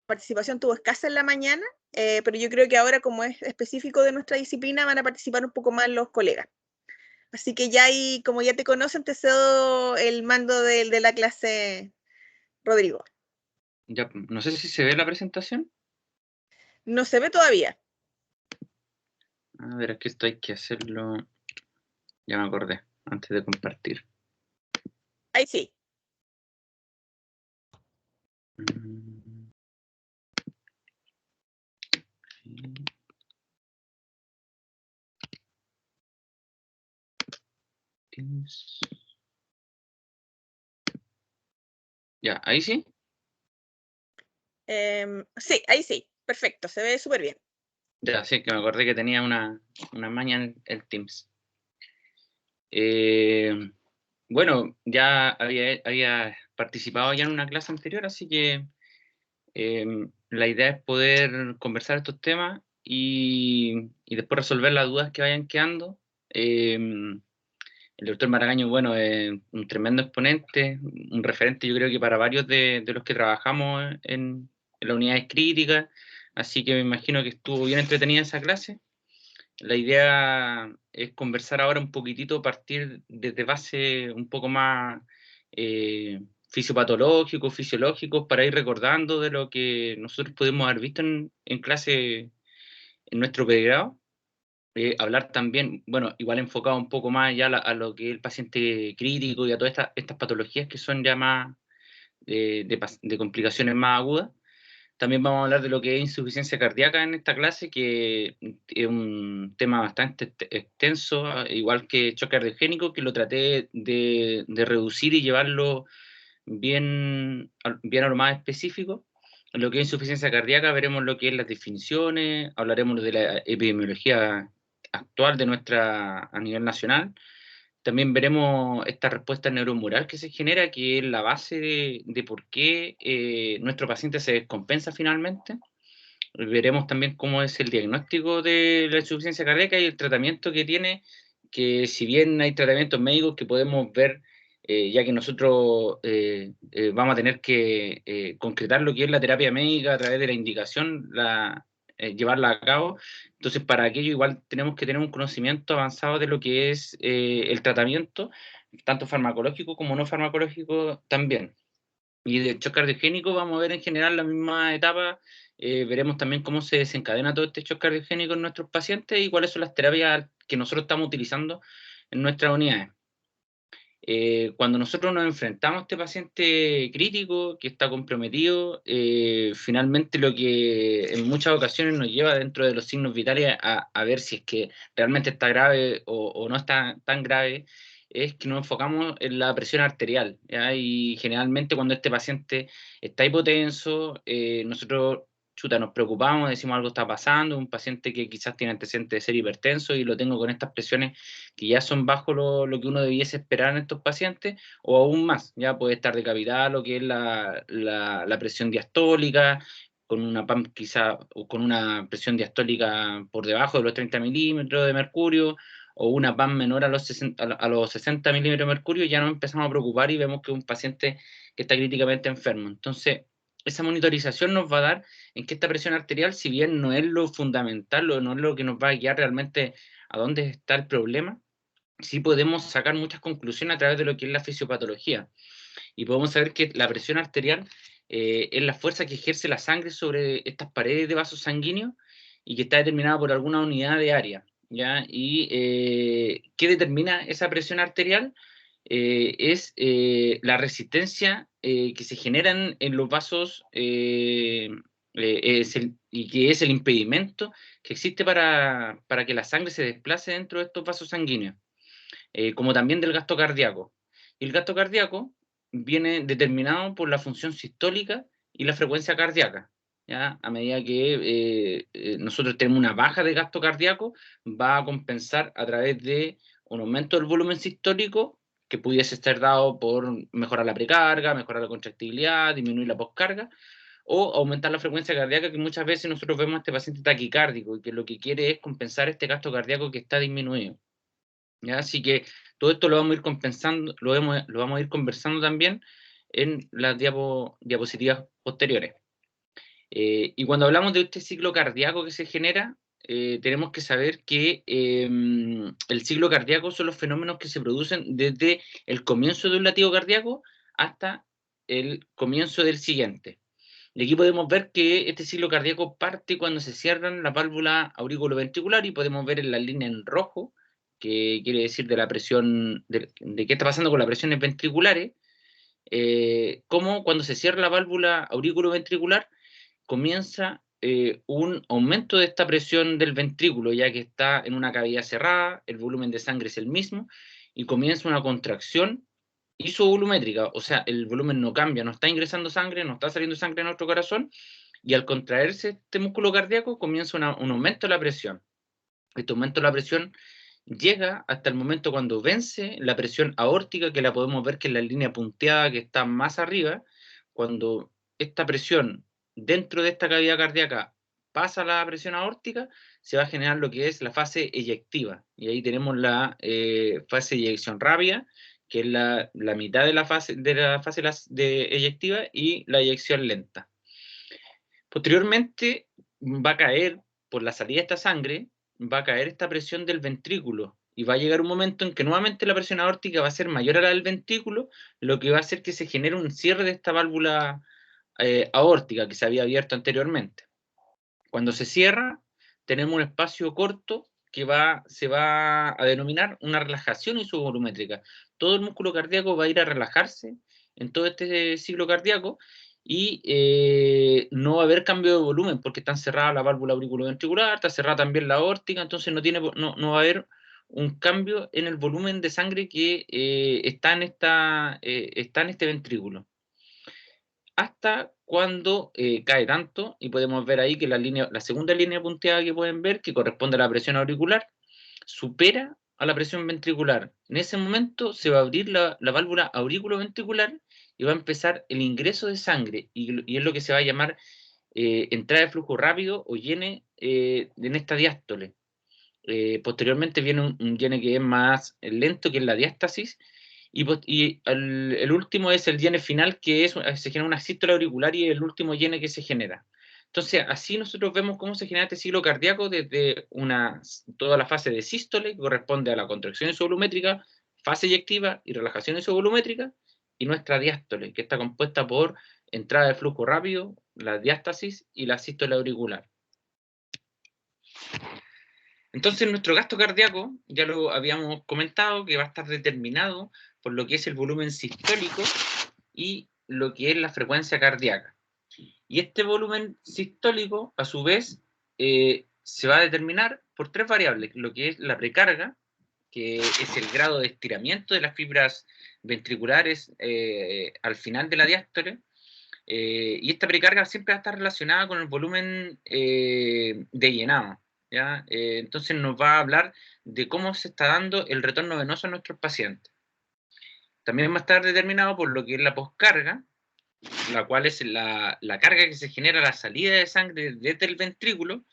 participación tuvo escasa en la mañana, pero yo creo que ahora, como es específico de nuestra disciplina, van a participar un poco más los colegas. Así que ya ahí, como ya te conocen, te cedo el mando de la clase, Rodrigo. Ya, no sé si se ve la presentación. No se ve todavía. A ver, es que esto hay que hacerlo. Ya me acordé, antes de compartir. Ahí sí. Mm, Teams. Ya, ahí sí. Sí, ahí sí. Perfecto, se ve súper bien. Ya, sí, que me acordé que tenía una maña en el Teams. Bueno, ya había participado ya en una clase anterior, así que la idea es poder conversar estos temas y después resolver las dudas que vayan quedando. El doctor Maragaño, bueno, es un tremendo exponente, un referente yo creo que para varios de los que trabajamos en las unidades críticas, así que me imagino que estuvo bien entretenida esa clase. La idea es conversar ahora un poquitito, partir desde base un poco más fisiopatológicos, fisiológicos, para ir recordando de lo que nosotros pudimos haber visto en clase en nuestro pregrado. Hablar también, bueno, igual enfocado un poco más ya a lo que es el paciente crítico y a todas estas patologías que son ya más de complicaciones más agudas. También vamos a hablar de lo que es insuficiencia cardíaca en esta clase, que es un tema bastante extenso, igual que choque cardiogénico, que lo traté de reducir y llevarlo bien a lo más específico. En lo que es insuficiencia cardíaca veremos lo que es las definiciones, hablaremos de la epidemiología actual a nivel nacional. También veremos esta respuesta neuromural que se genera, que es la base de por qué nuestro paciente se descompensa finalmente. Veremos también cómo es el diagnóstico de la insuficiencia cardíaca y el tratamiento que tiene, que si bien hay tratamientos médicos que podemos ver, ya que nosotros vamos a tener que concretar lo que es la terapia médica a través de la indicación, llevarla a cabo. Entonces, para aquello igual tenemos que tener un conocimiento avanzado de lo que es el tratamiento, tanto farmacológico como no farmacológico también. Y de shock cardiogénico vamos a ver en general la misma etapa. Veremos también cómo se desencadena todo este shock cardiogénico en nuestros pacientes y cuáles son las terapias que nosotros estamos utilizando en nuestras unidades. Cuando nosotros nos enfrentamos a este paciente crítico que está comprometido, finalmente lo que en muchas ocasiones nos lleva dentro de los signos vitales a ver si es que realmente está grave o no está tan grave, es que nos enfocamos en la presión arterial, ¿ya? Y generalmente cuando este paciente está hipotenso, nosotros nos preocupamos, decimos algo está pasando, un paciente que quizás tiene antecedentes de ser hipertenso y lo tengo con estas presiones que ya son bajo lo que uno debiese esperar en estos pacientes, o aún más, ya puede estar decapitada lo que es la presión diastólica, con una PAM quizá, o con una presión diastólica por debajo de los 30 milímetros de mercurio, o una PAM menor a los 60 milímetros de mercurio, ya nos empezamos a preocupar y vemos que es un paciente que está críticamente enfermo. Entonces, esa monitorización nos va a dar en que esta presión arterial, si bien no es lo fundamental, no es lo que nos va a guiar realmente a dónde está el problema, sí podemos sacar muchas conclusiones a través de lo que es la fisiopatología. Y podemos saber que la presión arterial es la fuerza que ejerce la sangre sobre estas paredes de vasos sanguíneos y que está determinada por alguna unidad de área, ¿ya? Y ¿qué determina esa presión arterial? Es la resistencia que se generan en los vasos y que es el impedimento que existe para que la sangre se desplace dentro de estos vasos sanguíneos, como también del gasto cardíaco. Y el gasto cardíaco viene determinado por la función sistólica y la frecuencia cardíaca. ¿Ya? A medida que nosotros tenemos una baja de gasto cardíaco, va a compensar a través de un aumento del volumen sistólico que pudiese estar dado por mejorar la precarga, mejorar la contractibilidad, disminuir la postcarga, o aumentar la frecuencia cardíaca, que muchas veces nosotros vemos a este paciente taquicárdico y que lo que quiere es compensar este gasto cardíaco que está disminuido. ¿Ya? Así que todo esto lo vamos a ir compensando, lo vamos a ir conversando también en las diapositivas posteriores. Y cuando hablamos de este ciclo cardíaco que se genera, tenemos que saber que el ciclo cardíaco son los fenómenos que se producen desde el comienzo de un latido cardíaco hasta el comienzo del siguiente. Y aquí podemos ver que este ciclo cardíaco parte cuando se cierran la válvula aurículo-ventricular, y podemos ver en la línea en rojo, que quiere decir de la presión, de qué está pasando con las presiones ventriculares, cómo cuando se cierra la válvula aurículo-ventricular comienza un aumento de esta presión del ventrículo, ya que está en una cavidad cerrada, el volumen de sangre es el mismo, y comienza una contracción isovolumétrica, o sea, el volumen no cambia, no está ingresando sangre, no está saliendo sangre en nuestro corazón, y al contraerse este músculo cardíaco comienza un aumento de la presión. Este aumento de la presión llega hasta el momento cuando vence la presión aórtica, que la podemos ver que es la línea punteada que está más arriba. Cuando esta presión dentro de esta cavidad cardíaca pasa a la presión aórtica, se va a generar lo que es la fase eyectiva. Y ahí tenemos la fase de eyección rápida, que es la mitad de la fase eyectiva, y la eyección lenta. Posteriormente va a caer, por la salida de esta sangre, va a caer esta presión del ventrículo, y va a llegar un momento en que nuevamente la presión aórtica va a ser mayor a la del ventrículo, lo que va a hacer que se genere un cierre de esta válvula aórtica que se había abierto anteriormente. Cuando se cierra, tenemos un espacio corto que se va a denominar una relajación isovolumétrica. Todo el músculo cardíaco va a ir a relajarse en todo este ciclo cardíaco, y no va a haber cambio de volumen porque está cerrada la válvula auriculoventricular, está cerrada también la aórtica, entonces no va a haber un cambio en el volumen de sangre que está en este ventrículo. Hasta cuando cae tanto, y podemos ver ahí que la segunda línea punteada que pueden ver, que corresponde a la presión auricular, supera a la presión ventricular. En ese momento se va a abrir la válvula aurículo-ventricular y va a empezar el ingreso de sangre, y es lo que se va a llamar entrada de flujo rápido o llene en esta diástole. Posteriormente viene un llene que es más lento, que es la diástasis, y el último es el llene final, que se genera una sístole auricular, y es el último llene que se genera. Entonces, así nosotros vemos cómo se genera este ciclo cardíaco desde toda la fase de sístole, que corresponde a la contracción isovolumétrica, fase eyectiva y relajación isovolumétrica, y nuestra diástole, que está compuesta por entrada de flujo rápido, la diástasis y la sístole auricular. Entonces, nuestro gasto cardíaco, ya lo habíamos comentado, que va a estar determinado por lo que es el volumen sistólico y lo que es la frecuencia cardíaca. Y este volumen sistólico, a su vez, se va a determinar por tres variables: lo que es la precarga, que es el grado de estiramiento de las fibras ventriculares al final de la diástole, y esta precarga siempre va a estar relacionada con el volumen de llenado. ¿Ya? Entonces nos va a hablar de cómo se está dando el retorno venoso a nuestros pacientes. También va a estar determinado por lo que es la poscarga, la cual es la carga que se genera a la salida de sangre desde el ventrículo.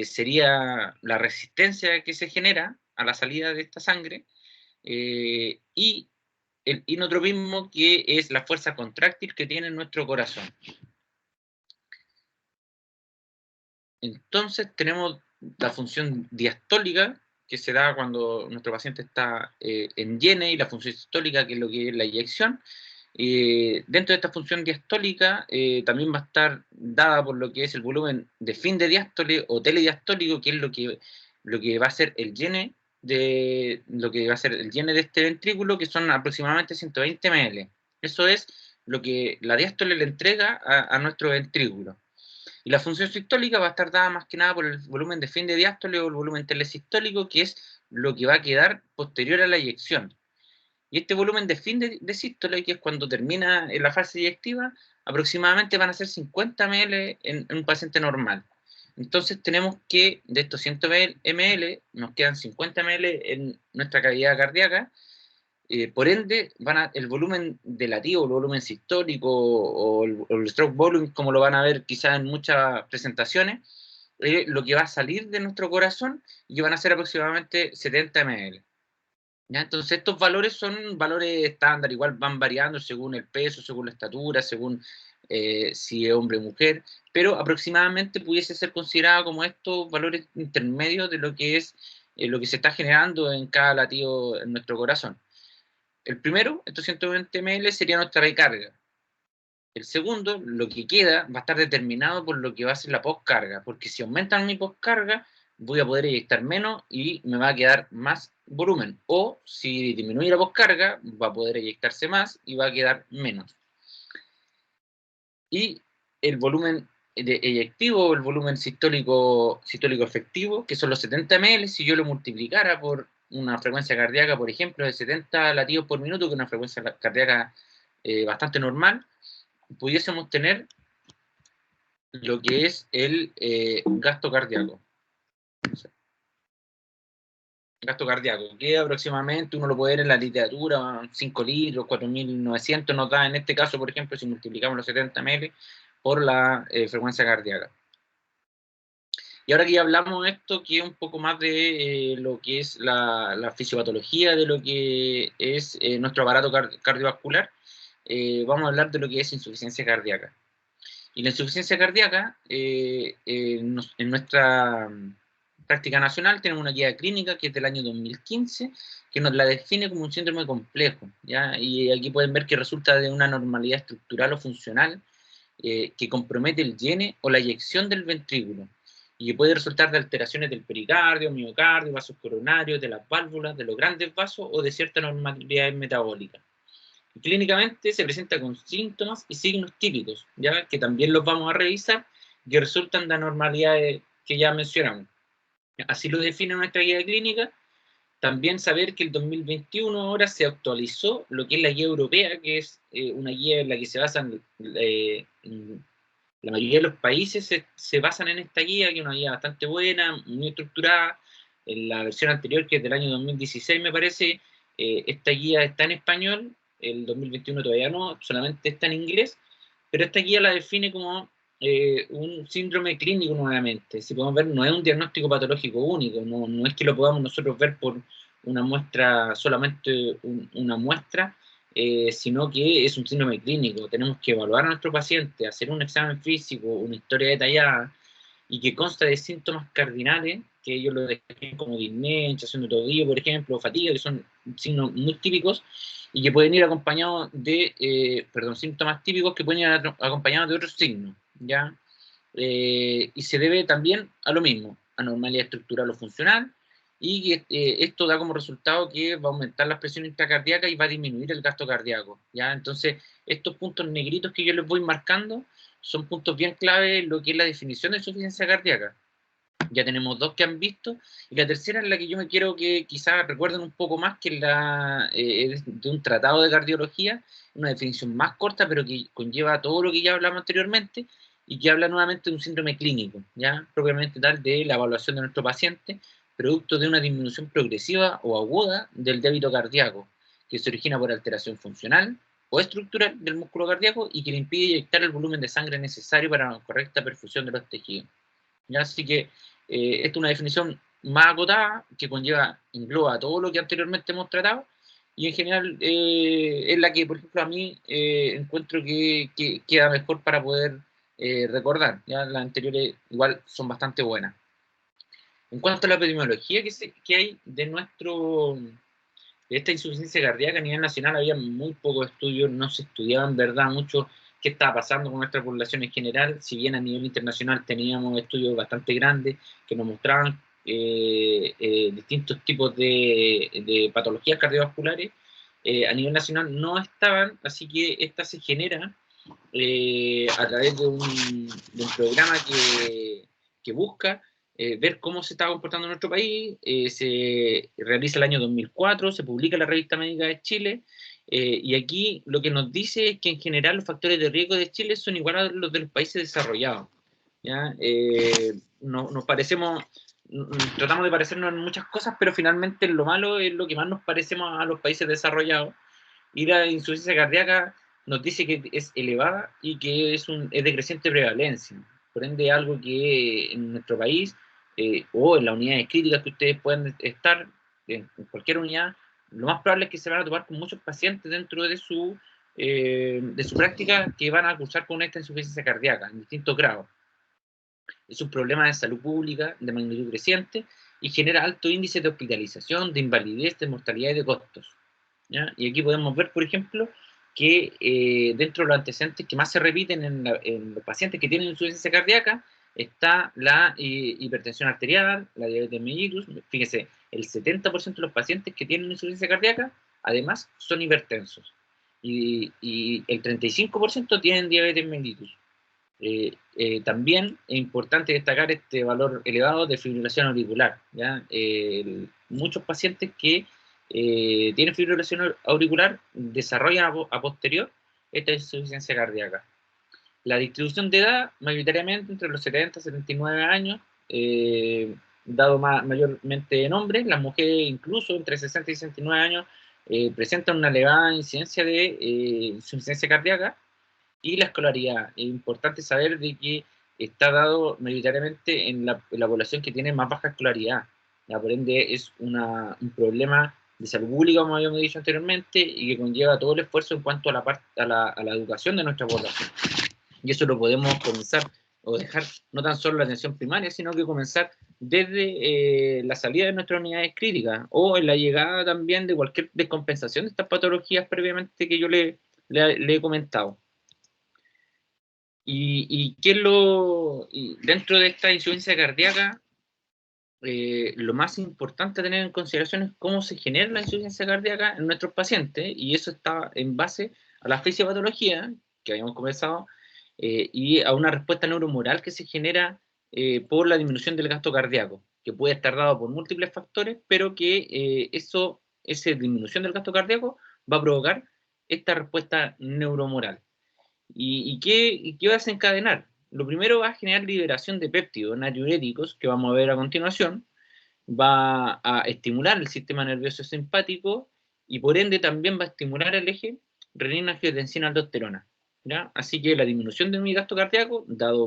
Sería la resistencia que se genera a la salida de esta sangre, y el inotropismo, que es la fuerza contráctil que tiene nuestro corazón. Entonces tenemos la función diastólica, que se da cuando nuestro paciente está en llene, y la función sistólica, que es lo que es la eyección. Dentro de esta función diastólica también va a estar dada por lo que es el volumen de fin de diástole o telediastólico, que es lo que va a ser el llene de este ventrículo, que son aproximadamente 120 ml. Eso es lo que la diástole le entrega a nuestro ventrículo. Y la función sistólica va a estar dada más que nada por el volumen de fin de diástole o el volumen telesistólico, que es lo que va a quedar posterior a la eyección. Y este volumen de fin de sístole, que es cuando termina en la fase eyectiva, aproximadamente van a ser 50 ml en un paciente normal. Entonces tenemos que de estos 100 ml nos quedan 50 ml en nuestra cavidad cardíaca. Por ende, el volumen de latido, el volumen sistólico o el stroke volume, como lo van a ver quizás en muchas presentaciones, lo que va a salir de nuestro corazón, y que van a ser aproximadamente 70 ml. ¿Ya? Entonces, estos valores son valores estándar, igual van variando según el peso, según la estatura, según si es hombre o mujer, pero aproximadamente pudiese ser considerado como estos valores intermedios de lo que es lo que se está generando en cada latido en nuestro corazón. El primero, estos 120 ml, sería nuestra recarga. El segundo, lo que queda, va a estar determinado por lo que va a ser la postcarga, porque si aumentan mi postcarga, voy a poder eyectar menos y me va a quedar más volumen. O si disminuye la postcarga, va a poder eyectarse más y va a quedar menos. Y el volumen eyectivo, el volumen sistólico efectivo, que son los 70 ml, si yo lo multiplicara por una frecuencia cardíaca, por ejemplo, de 70 latidos por minuto, que es una frecuencia cardíaca bastante normal, pudiésemos tener lo que es el gasto cardíaco. Gasto cardíaco, que aproximadamente uno lo puede ver en la literatura, 5 litros, 4.900 nos da en este caso, por ejemplo, si multiplicamos los 70 ml por la frecuencia cardíaca. Y ahora que ya hablamos de esto, que es un poco más de lo que es la fisiopatología de lo que es nuestro aparato cardiovascular, vamos a hablar de lo que es insuficiencia cardíaca. Y la insuficiencia cardíaca, en nuestra práctica nacional tenemos una guía clínica que es del año 2015, que nos la define como un síndrome complejo, ¿ya? Y aquí pueden ver que resulta de una anormalidad estructural o funcional que compromete el llene o la eyección del ventrículo, y que puede resultar de alteraciones del pericardio, miocardio, vasos coronarios, de las válvulas, de los grandes vasos o de ciertas anormalidades metabólicas. Clínicamente se presenta con síntomas y signos típicos, ¿ya? Que también los vamos a revisar, que resultan de anormalidades que ya mencionamos. Así lo define nuestra guía clínica. También saber que el 2021 ahora se actualizó lo que es la guía europea, que es una guía en la que se basan la mayoría de los países se basan en esta guía, que es una guía bastante buena, muy estructurada. En la versión anterior, que es del año 2016, me parece, esta guía está en español, el 2021 todavía no, solamente está en inglés, pero esta guía la define como un síndrome clínico nuevamente. Si podemos ver, no es un diagnóstico patológico único, no es que lo podamos nosotros ver por una muestra, solamente una muestra, sino que es un síndrome clínico. Tenemos que evaluar a nuestro paciente, hacer un examen físico, una historia detallada, y que consta de síntomas cardinales, que ellos lo definen como disnea, hinchazón de tobillo, por ejemplo, o fatiga, que son signos muy típicos, y que pueden ir acompañados de, síntomas típicos que pueden ir acompañados de otros signos, ¿ya? Y se debe también a lo mismo, anormalidad estructural o funcional, y esto da como resultado que va a aumentar la presión intracardíaca y va a disminuir el gasto cardíaco, ¿ya? Entonces, estos puntos negritos que yo les voy marcando son puntos bien clave en lo que es la definición de insuficiencia cardíaca. Ya tenemos dos que han visto, y la tercera es la que yo me quiero que quizás recuerden un poco más, que es de un tratado de cardiología, una definición más corta, pero que conlleva todo lo que ya hablamos anteriormente, y que habla nuevamente de un síndrome clínico, ya propiamente tal, de la evaluación de nuestro paciente, producto de una disminución progresiva o aguda del débito cardíaco, que se origina por alteración funcional o estructural del músculo cardíaco y que le impide inyectar el volumen de sangre necesario para la correcta perfusión de los tejidos. ¿Ya? Así que esta es una definición más acotada que engloba todo lo que anteriormente hemos tratado, y en general es la que, por ejemplo, a mí encuentro que queda mejor para poder recordar. ¿Ya? Las anteriores igual son bastante buenas. En cuanto a la epidemiología que hay de esta insuficiencia cardíaca a nivel nacional, había muy pocos estudios, no se estudiaba en verdad mucho qué estaba pasando con nuestra población en general, si bien a nivel internacional teníamos estudios bastante grandes que nos mostraban distintos tipos de patologías cardiovasculares, a nivel nacional no estaban, así que esta se genera a través de un programa que busca ver cómo se está comportando en nuestro país. Se realiza el año 2004, se publica en la Revista Médica de Chile, y aquí lo que nos dice es que en general los factores de riesgo de Chile son iguales a los de los países desarrollados, ¿ya? Nos parecemos, tratamos de parecernos en muchas cosas, pero finalmente lo malo es lo que más nos parecemos a los países desarrollados, y la insuficiencia cardíaca nos dice que es elevada y que es de creciente prevalencia. Por ende, algo que en nuestro país o en las unidades críticas que ustedes pueden estar, en cualquier unidad, lo más probable es que se van a topar con muchos pacientes dentro de su de su práctica que van a cursar con esta insuficiencia cardíaca en distintos grados. Es un problema de salud pública de magnitud creciente y genera alto índice de hospitalización, de invalidez, de mortalidad y de costos, ¿ya? Y aquí podemos ver, por ejemplo, que dentro de los antecedentes que más se repiten en los pacientes que tienen insuficiencia cardíaca está la hipertensión arterial, la diabetes mellitus. Fíjense, el 70% de los pacientes que tienen insuficiencia cardíaca, además, son hipertensos. Y el 35% tienen diabetes mellitus. También es importante destacar este valor elevado de fibrilación auricular, ¿ya? Muchos pacientes que tienen fibrilación auricular desarrollan a posterior esta insuficiencia cardíaca. La distribución de edad, mayoritariamente entre los 70 y 79 años, dado mayormente en hombres. Las mujeres, incluso entre 60 y 69 años, presentan una elevada incidencia de insuficiencia cardíaca. Y la escolaridad, es importante saber de que está dado mayoritariamente en la población que tiene más baja escolaridad. Ya, por ende, es un problema de salud pública, como habíamos dicho anteriormente, y que conlleva todo el esfuerzo en cuanto a la educación de nuestra población. Y eso lo podemos comenzar o dejar no tan solo la atención primaria, sino que comenzar desde la salida de nuestras unidades críticas o en la llegada también de cualquier descompensación de estas patologías previamente que yo le he comentado. Y dentro de esta insuficiencia cardíaca, lo más importante a tener en consideración es cómo se genera la insuficiencia cardíaca en nuestros pacientes, y eso está en base a la fisiopatología que habíamos conversado, y a una respuesta neuromoral que se genera por la disminución del gasto cardíaco, que puede estar dado por múltiples factores, pero que esa disminución del gasto cardíaco va a provocar esta respuesta neuromoral. ¿Y qué va a desencadenar? Lo primero va a generar liberación de péptidos natriuréticos, que vamos a ver a continuación. Va a estimular el sistema nervioso simpático y por ende también va a estimular el eje renina-angiotensina-aldosterona, ¿ya? Así que la disminución de mi gasto cardíaco, dado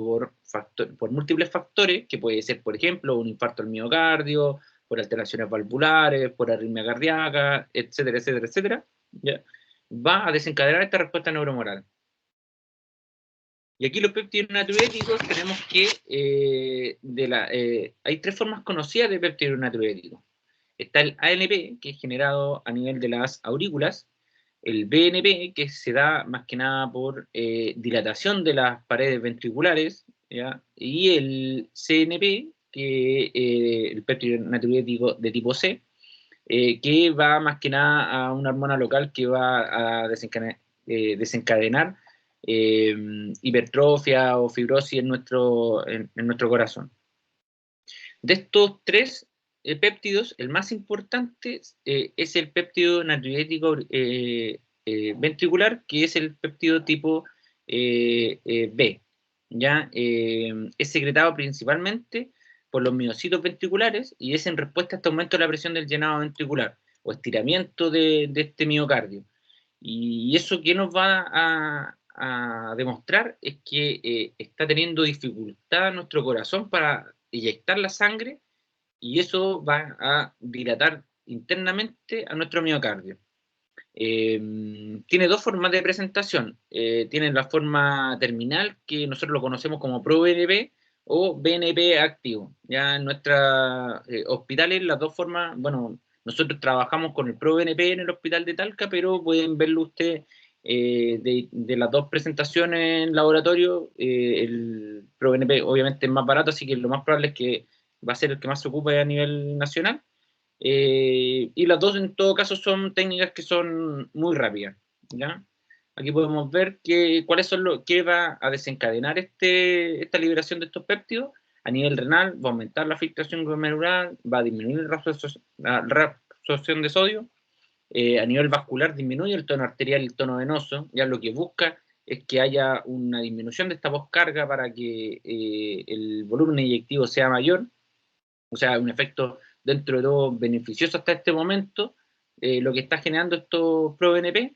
por múltiples factores, que puede ser, por ejemplo, un infarto al miocardio, por alteraciones valvulares, por arritmia cardíaca, etcétera, etcétera, etcétera, ¿ya? Va a desencadenar esta respuesta neuromoral. Y aquí los péptidos natriuréticos tenemos que, hay tres formas conocidas de péptidos natriuréticos. Está el ANP, que es generado a nivel de las aurículas, el BNP, que se da más que nada por dilatación de las paredes ventriculares, ¿ya? Y el CNP, que el péptido natriurético de tipo C, que va más que nada a una hormona local que va a desencadenar hipertrofia o fibrosis en nuestro corazón. De estos tres péptidos, el más importante es el péptido natriurético ventricular, que es el péptido tipo B. ¿Ya? Es secretado principalmente por los miocitos ventriculares y es en respuesta a este aumento de la presión del llenado ventricular o estiramiento de este miocardio. Y eso que nos va a demostrar es que está teniendo dificultad nuestro corazón para inyectar la sangre, y eso va a dilatar internamente a nuestro miocardio. Tiene dos formas de presentación. Tiene la forma terminal, que nosotros lo conocemos como ProBNP o BNP activo. Ya en nuestros hospitales, las dos formas, bueno, nosotros trabajamos con el ProBNP en el hospital de Talca, pero pueden verlo ustedes de las dos presentaciones en laboratorio. El ProBNP obviamente es más barato, así que lo más probable es que va a ser el que más se ocupe a nivel nacional. Y las dos en todo caso son técnicas que son muy rápidas, ¿ya? Aquí podemos ver cuáles son qué va a desencadenar esta liberación de estos péptidos. A nivel renal va a aumentar la filtración glomerular, va a disminuir la reabsorción de sodio. A nivel vascular disminuye el tono arterial y el tono venoso. Ya lo que busca es que haya una disminución de esta poscarga para que el volumen inyectivo sea mayor, o sea, un efecto dentro de todo beneficioso hasta este momento. Lo que está generando estos ProBNP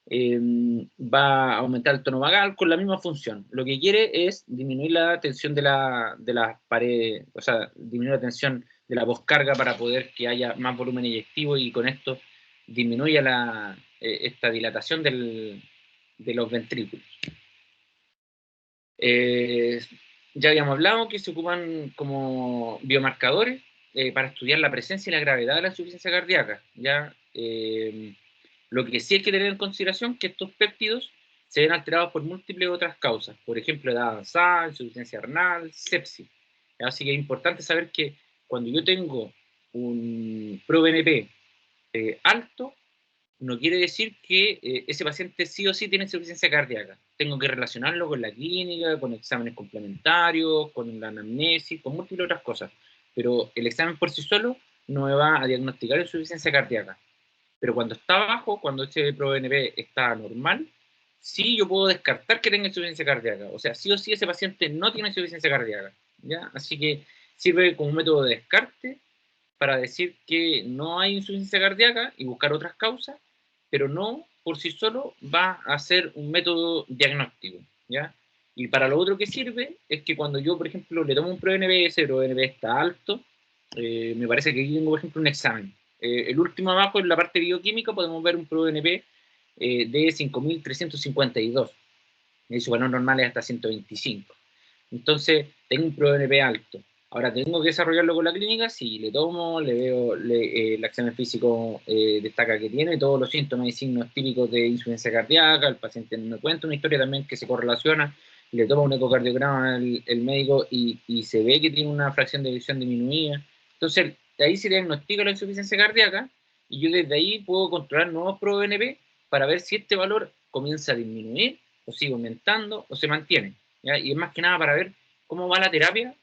va a aumentar el tono vagal con la misma función. Lo que quiere es disminuir la tensión de las paredes, o sea, disminuir la tensión de la poscarga para poder que haya más volumen inyectivo y con esto disminuya esta dilatación de los ventrículos. Ya habíamos hablado que se ocupan como biomarcadores para estudiar la presencia y la gravedad de la insuficiencia cardíaca. ¿Ya? Lo que sí hay que tener en consideración es que estos péptidos se ven alterados por múltiples otras causas, por ejemplo, edad avanzada, insuficiencia renal, sepsis. Así que es importante saber que cuando yo tengo un ProBNP alto, no quiere decir que ese paciente sí o sí tiene insuficiencia cardíaca. Tengo que relacionarlo con la clínica, con exámenes complementarios, con la anamnesis, con múltiples otras cosas. Pero el examen por sí solo no me va a diagnosticar insuficiencia cardíaca. Pero cuando está bajo, cuando ese ProBNP está normal, sí yo puedo descartar que tenga insuficiencia cardíaca. O sea, sí o sí ese paciente no tiene insuficiencia cardíaca. ¿Ya? Así que sirve como un método de descarte para decir que no hay insuficiencia cardíaca y buscar otras causas, pero no por sí solo va a ser un método diagnóstico, ¿ya? Y para lo otro que sirve es que cuando yo, por ejemplo, le tomo un ProBNP, ese ProBNP está alto, me parece que aquí tengo, por ejemplo, un examen. El último abajo, en la parte bioquímica, podemos ver un ProBNP de 5.352. Y su valor normal es hasta 125. Entonces, tengo un ProBNP alto. Ahora, ¿tengo que desarrollarlo con la clínica? Sí, le tomo, le veo, el examen físico destaca que tiene todos los síntomas y signos típicos de insuficiencia cardíaca, el paciente me cuenta una historia también que se correlaciona, le toma un ecocardiograma el médico y se ve que tiene una fracción de eyección disminuida. Entonces, de ahí se diagnostica la insuficiencia cardíaca y yo desde ahí puedo controlar nuevos ProBNP para ver si este valor comienza a disminuir o sigue aumentando o se mantiene. ¿Ya? Y es más que nada para ver cómo va la terapia,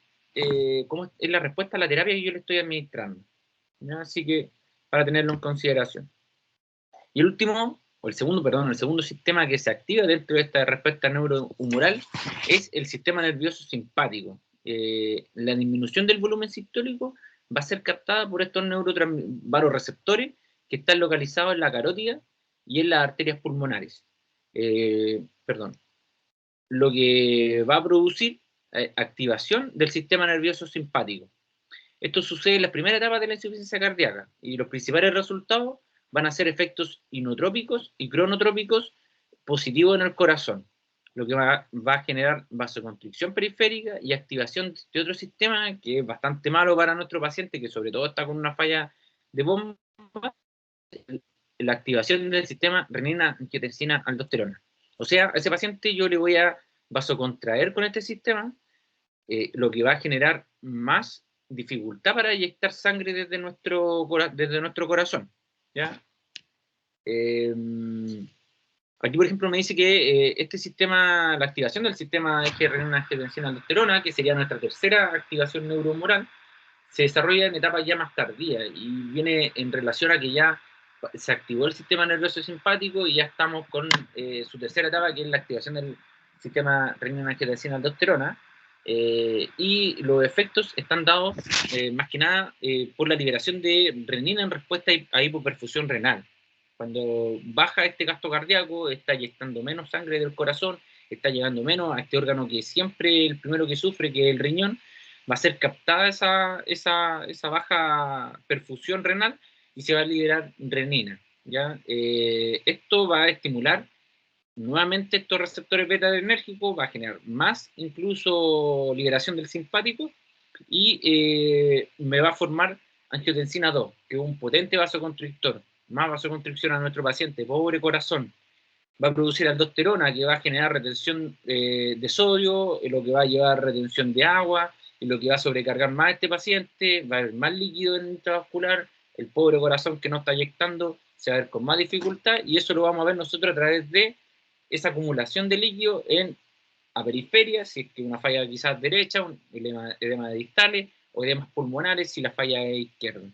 cómo es la respuesta a la terapia que yo le estoy administrando. ¿Ya? Así que para tenerlo en consideración. Y el último, o el segundo, perdón, el segundo sistema que se activa dentro de esta respuesta neurohumoral es el sistema nervioso simpático. La disminución del volumen sistólico va a ser captada por estos varoreceptores que están localizados en la carótida y en las arterias pulmonares. Perdón, lo que va a producir activación del sistema nervioso simpático. Esto sucede en las primeras etapas de la insuficiencia cardíaca y los principales resultados van a ser efectos inotrópicos y cronotrópicos positivos en el corazón, lo que va a generar vasoconstricción periférica y activación de otro sistema que es bastante malo para nuestro paciente, que sobre todo está con una falla de bomba, la activación del sistema renina-angiotensina-aldosterona. O sea, a ese paciente yo le voy a vasocontraer con este sistema, lo que va a generar más dificultad para inyectar sangre desde nuestro corazón. ¿Ya? Aquí, por ejemplo, me dice que este sistema, la activación del sistema eje renina-angiotensina-aldosterona, que sería nuestra tercera activación neurohumoral, se desarrolla en etapas ya más tardías y viene en relación a que ya se activó el sistema nervioso simpático y ya estamos con su tercera etapa, que es la activación del sistema renina-angiotensina-aldosterona, y los efectos están dados más que nada por la liberación de renina en respuesta a hipoperfusión renal. Cuando baja este gasto cardíaco, está inyectando menos sangre del corazón, está llegando menos a este órgano que siempre el primero que sufre, que es el riñón, va a ser captada esa baja perfusión renal y se va a liberar renina. ¿Ya? Esto va a estimular nuevamente estos receptores beta adrenérgicos, va a generar más incluso liberación del simpático y me va a formar angiotensina 2, que es un potente vasoconstrictor, más vasoconstricción a nuestro paciente, pobre corazón. Va a producir aldosterona, que va a generar retención de sodio, lo que va a llevar retención de agua, y lo que va a sobrecargar más a este paciente, va a haber más líquido en el intravascular, el pobre corazón que no está inyectando se va a ver con más dificultad, y eso lo vamos a ver nosotros a través de esa acumulación de líquido a periferia, si es que una falla quizás derecha, un edema de distales, o edemas pulmonares si la falla es izquierda.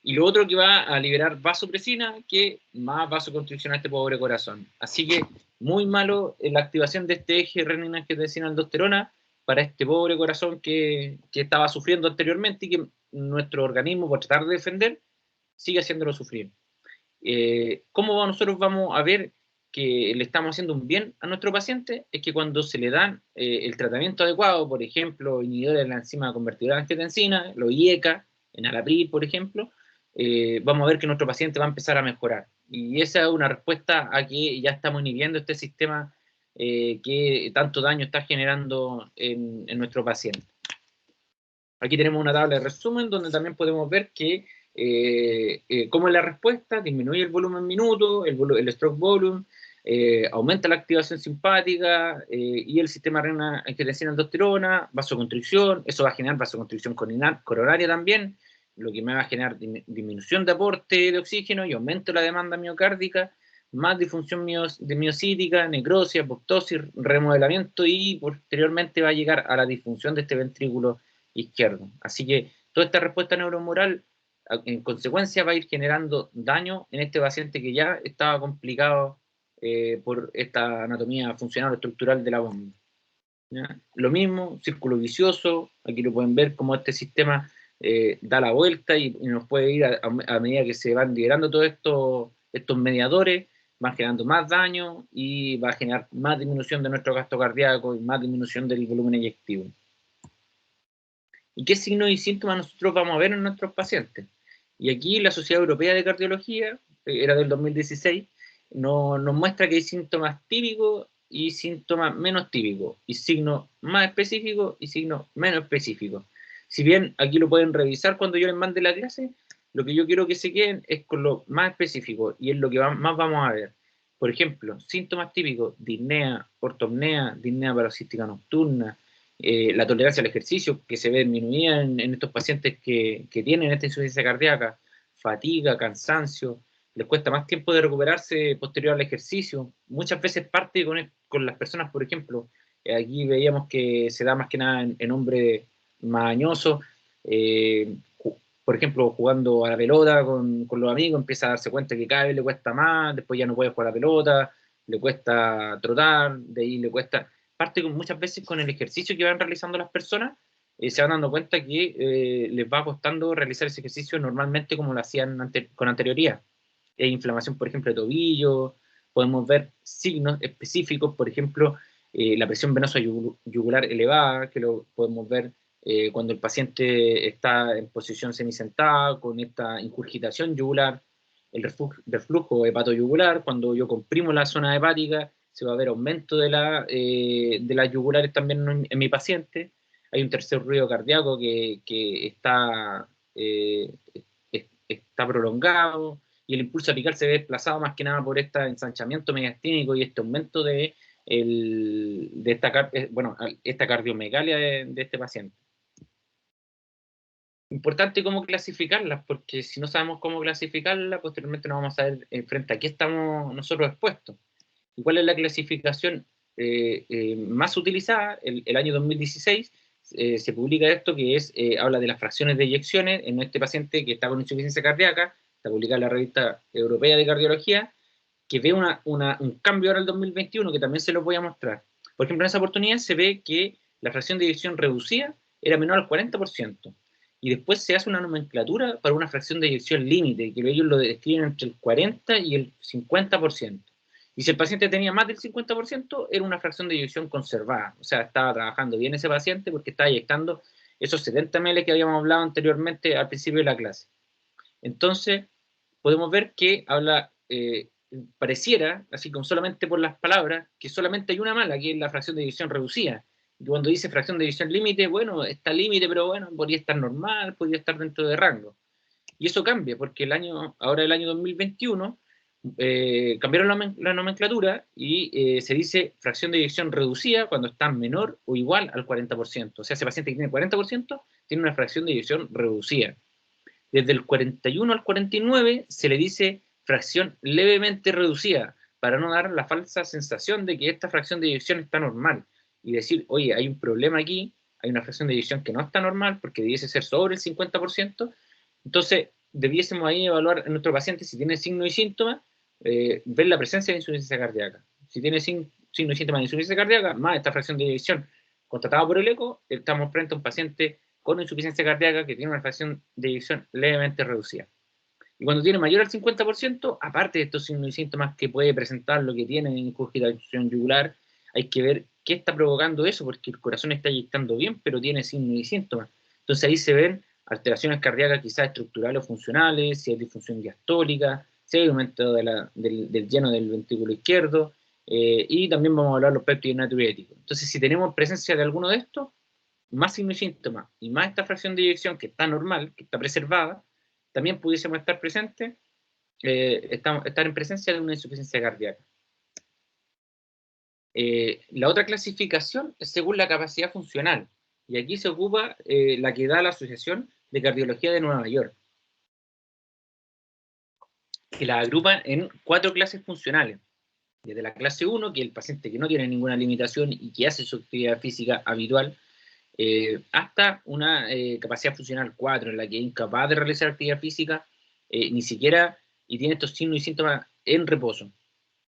Y lo otro que va a liberar vasopresina, que más vasoconstricción a este pobre corazón. Así que muy malo la activación de este eje renina-angiotensina-aldosterona para este pobre corazón que estaba sufriendo anteriormente y que nuestro organismo, por tratar de defender, sigue haciéndolo sufrir. ¿Cómo nosotros vamos a ver que le estamos haciendo un bien a nuestro paciente? Es que cuando se le dan el tratamiento adecuado, por ejemplo, inhibidores de la enzima convertidora de angiotensina, los IECA, enalapril, por ejemplo, vamos a ver que nuestro paciente va a empezar a mejorar. Y esa es una respuesta a que ya estamos inhibiendo este sistema que tanto daño está generando en nuestro paciente. Aquí tenemos una tabla de resumen donde también podemos ver que cómo es la respuesta, disminuye el volumen minuto, el stroke volume, aumenta la activación simpática y el sistema renina-angiotensina-aldosterona, vasoconstricción, eso va a generar vasoconstricción coronaria también, lo que me va a generar disminución de aporte de oxígeno y aumento de la demanda miocárdica, más disfunción miocítica, necrosis, apoptosis, remodelamiento y posteriormente va a llegar a la disfunción de este ventrículo izquierdo. Así que toda esta respuesta neurohumoral en consecuencia va a ir generando daño en este paciente que ya estaba complicado por esta anatomía funcional o estructural de la bomba. ¿Ya? Lo mismo, círculo vicioso, aquí lo pueden ver cómo este sistema da la vuelta y nos puede ir a medida que se van liberando todos estos mediadores, van generando más daño y va a generar más disminución de nuestro gasto cardíaco y más disminución del volumen eyectivo. ¿Y qué signos y síntomas nosotros vamos a ver en nuestros pacientes? Y aquí la Sociedad Europea de Cardiología, era del 2016, nos muestra que hay síntomas típicos y síntomas menos típicos, y signos más específicos y signos menos específicos. Si bien aquí lo pueden revisar cuando yo les mande la clase, lo que yo quiero que se queden es con lo más específico, y es lo que más vamos a ver. Por ejemplo, síntomas típicos, disnea, ortopnea, disnea paroxística nocturna, la tolerancia al ejercicio que se ve disminuida en estos pacientes que tienen esta insuficiencia cardíaca, fatiga, cansancio, les cuesta más tiempo de recuperarse posterior al ejercicio. Muchas veces parte con las personas, por ejemplo, aquí veíamos que se da más que nada en hombres mañosos, por ejemplo, jugando a la pelota con los amigos, empieza a darse cuenta que cada vez le cuesta más, después ya no puede jugar a la pelota, le cuesta trotar, de ahí le cuesta parte muchas veces con el ejercicio que van realizando las personas, se van dando cuenta que les va costando realizar ese ejercicio normalmente como lo hacían con anterioridad. Inflamación, por ejemplo, de tobillo, podemos ver signos específicos, por ejemplo, la presión venosa yugular elevada, que lo podemos ver cuando el paciente está en posición semisentada, con esta ingurgitación yugular, el reflujo hepatoyugular, cuando yo comprimo la zona hepática, se va a ver aumento de las yugulares también en mi paciente. Hay un tercer ruido cardíaco que está prolongado, y el impulso apical se ve desplazado más que nada por este ensanchamiento mediastínico y este aumento de esta cardiomegalia de este paciente. Importante cómo clasificarlas, porque si no sabemos cómo clasificarlas, posteriormente no vamos a ver frente a qué estamos nosotros expuestos. ¿Y cuál es la clasificación más utilizada? El año 2016 se publica esto, que habla de las fracciones de eyecciones en este paciente que está con insuficiencia cardíaca, está publicada en la revista europea de cardiología, que ve un cambio ahora en el 2021, que también se los voy a mostrar. Por ejemplo, en esa oportunidad se ve que la fracción de eyección reducida era menor al 40%, y después se hace una nomenclatura para una fracción de eyección límite, que ellos lo describen entre el 40 y el 50%. Y si el paciente tenía más del 50%, era una fracción de eyección conservada. O sea, estaba trabajando bien ese paciente porque estaba eyectando esos 70 ml que habíamos hablado anteriormente al principio de la clase. Entonces, podemos ver que pareciera, así como solamente por las palabras, que solamente hay una mala, que es la fracción de eyección reducida. Y cuando dice fracción de eyección límite, bueno, está límite, pero bueno, podría estar normal, podría estar dentro de rango. Y eso cambia, porque ahora el año 2021, cambiaron la nomenclatura y se dice fracción de eyección reducida cuando está menor o igual al 40%. O sea, ese paciente que tiene 40% tiene una fracción de eyección reducida. Desde el 41 al 49 se le dice fracción levemente reducida, para no dar la falsa sensación de que esta fracción de eyección está normal y decir, oye, hay un problema aquí, hay una fracción de eyección que no está normal porque debiese ser sobre el 50%. Entonces, debiésemos ahí evaluar en nuestro paciente si tiene signos y síntomas, ver la presencia de insuficiencia cardíaca. Si tiene signos y síntomas de insuficiencia cardíaca, más esta fracción de eyección constatada por el eco, estamos frente a un paciente con insuficiencia cardíaca que tiene una fracción de eyección levemente reducida. Y cuando tiene mayor al 50%, aparte de estos signos y síntomas que puede presentar lo que tiene en ingurgitación yugular, hay que ver qué está provocando eso, porque el corazón está eyectando bien, pero tiene signos y síntomas. Entonces ahí se ven alteraciones cardíacas quizás estructurales o funcionales, si hay disfunción diastólica, si hay aumento del lleno del ventrículo izquierdo, y también vamos a hablar de los péptidos natriuréticos. Entonces, si tenemos presencia de alguno de estos, más signos y síntomas, y más esta fracción de eyección que está normal, que está preservada, también pudiésemos estar presentes, estar en presencia de una insuficiencia cardíaca. La otra clasificación es según la capacidad funcional, y aquí se ocupa la que da la Asociación de Cardiología de Nueva York, que la agrupa en 4 clases funcionales. Desde la clase 1, que es el paciente que no tiene ninguna limitación y que hace su actividad física habitual, hasta una capacidad funcional 4, en la que es incapaz de realizar actividad física, ni siquiera, y tiene estos signos y síntomas en reposo,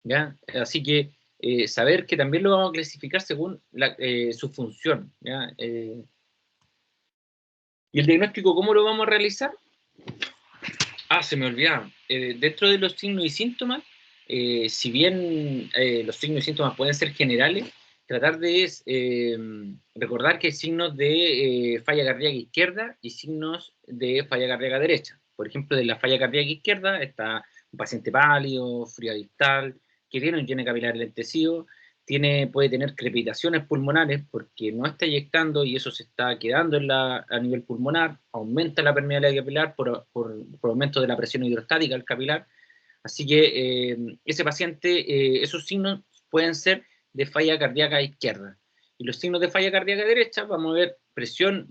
¿ya? Así que saber que también lo vamos a clasificar según su función, ¿ya? ¿Y el diagnóstico cómo lo vamos a realizar? Se me olvidaba. Dentro de los signos y síntomas, si bien los signos y síntomas pueden ser generales, tratar de recordar que hay signos de falla cardíaca izquierda y signos de falla cardíaca derecha. Por ejemplo, de la falla cardíaca izquierda está un paciente pálido, frío distal, que tiene capilar lentecido, puede tener crepitaciones pulmonares porque no está eyectando y eso se está quedando a nivel pulmonar, aumenta la permeabilidad capilar por aumento de la presión hidrostática del capilar. Así que ese paciente, esos signos pueden ser de falla cardíaca izquierda. Y los signos de falla cardíaca derecha, vamos a ver presión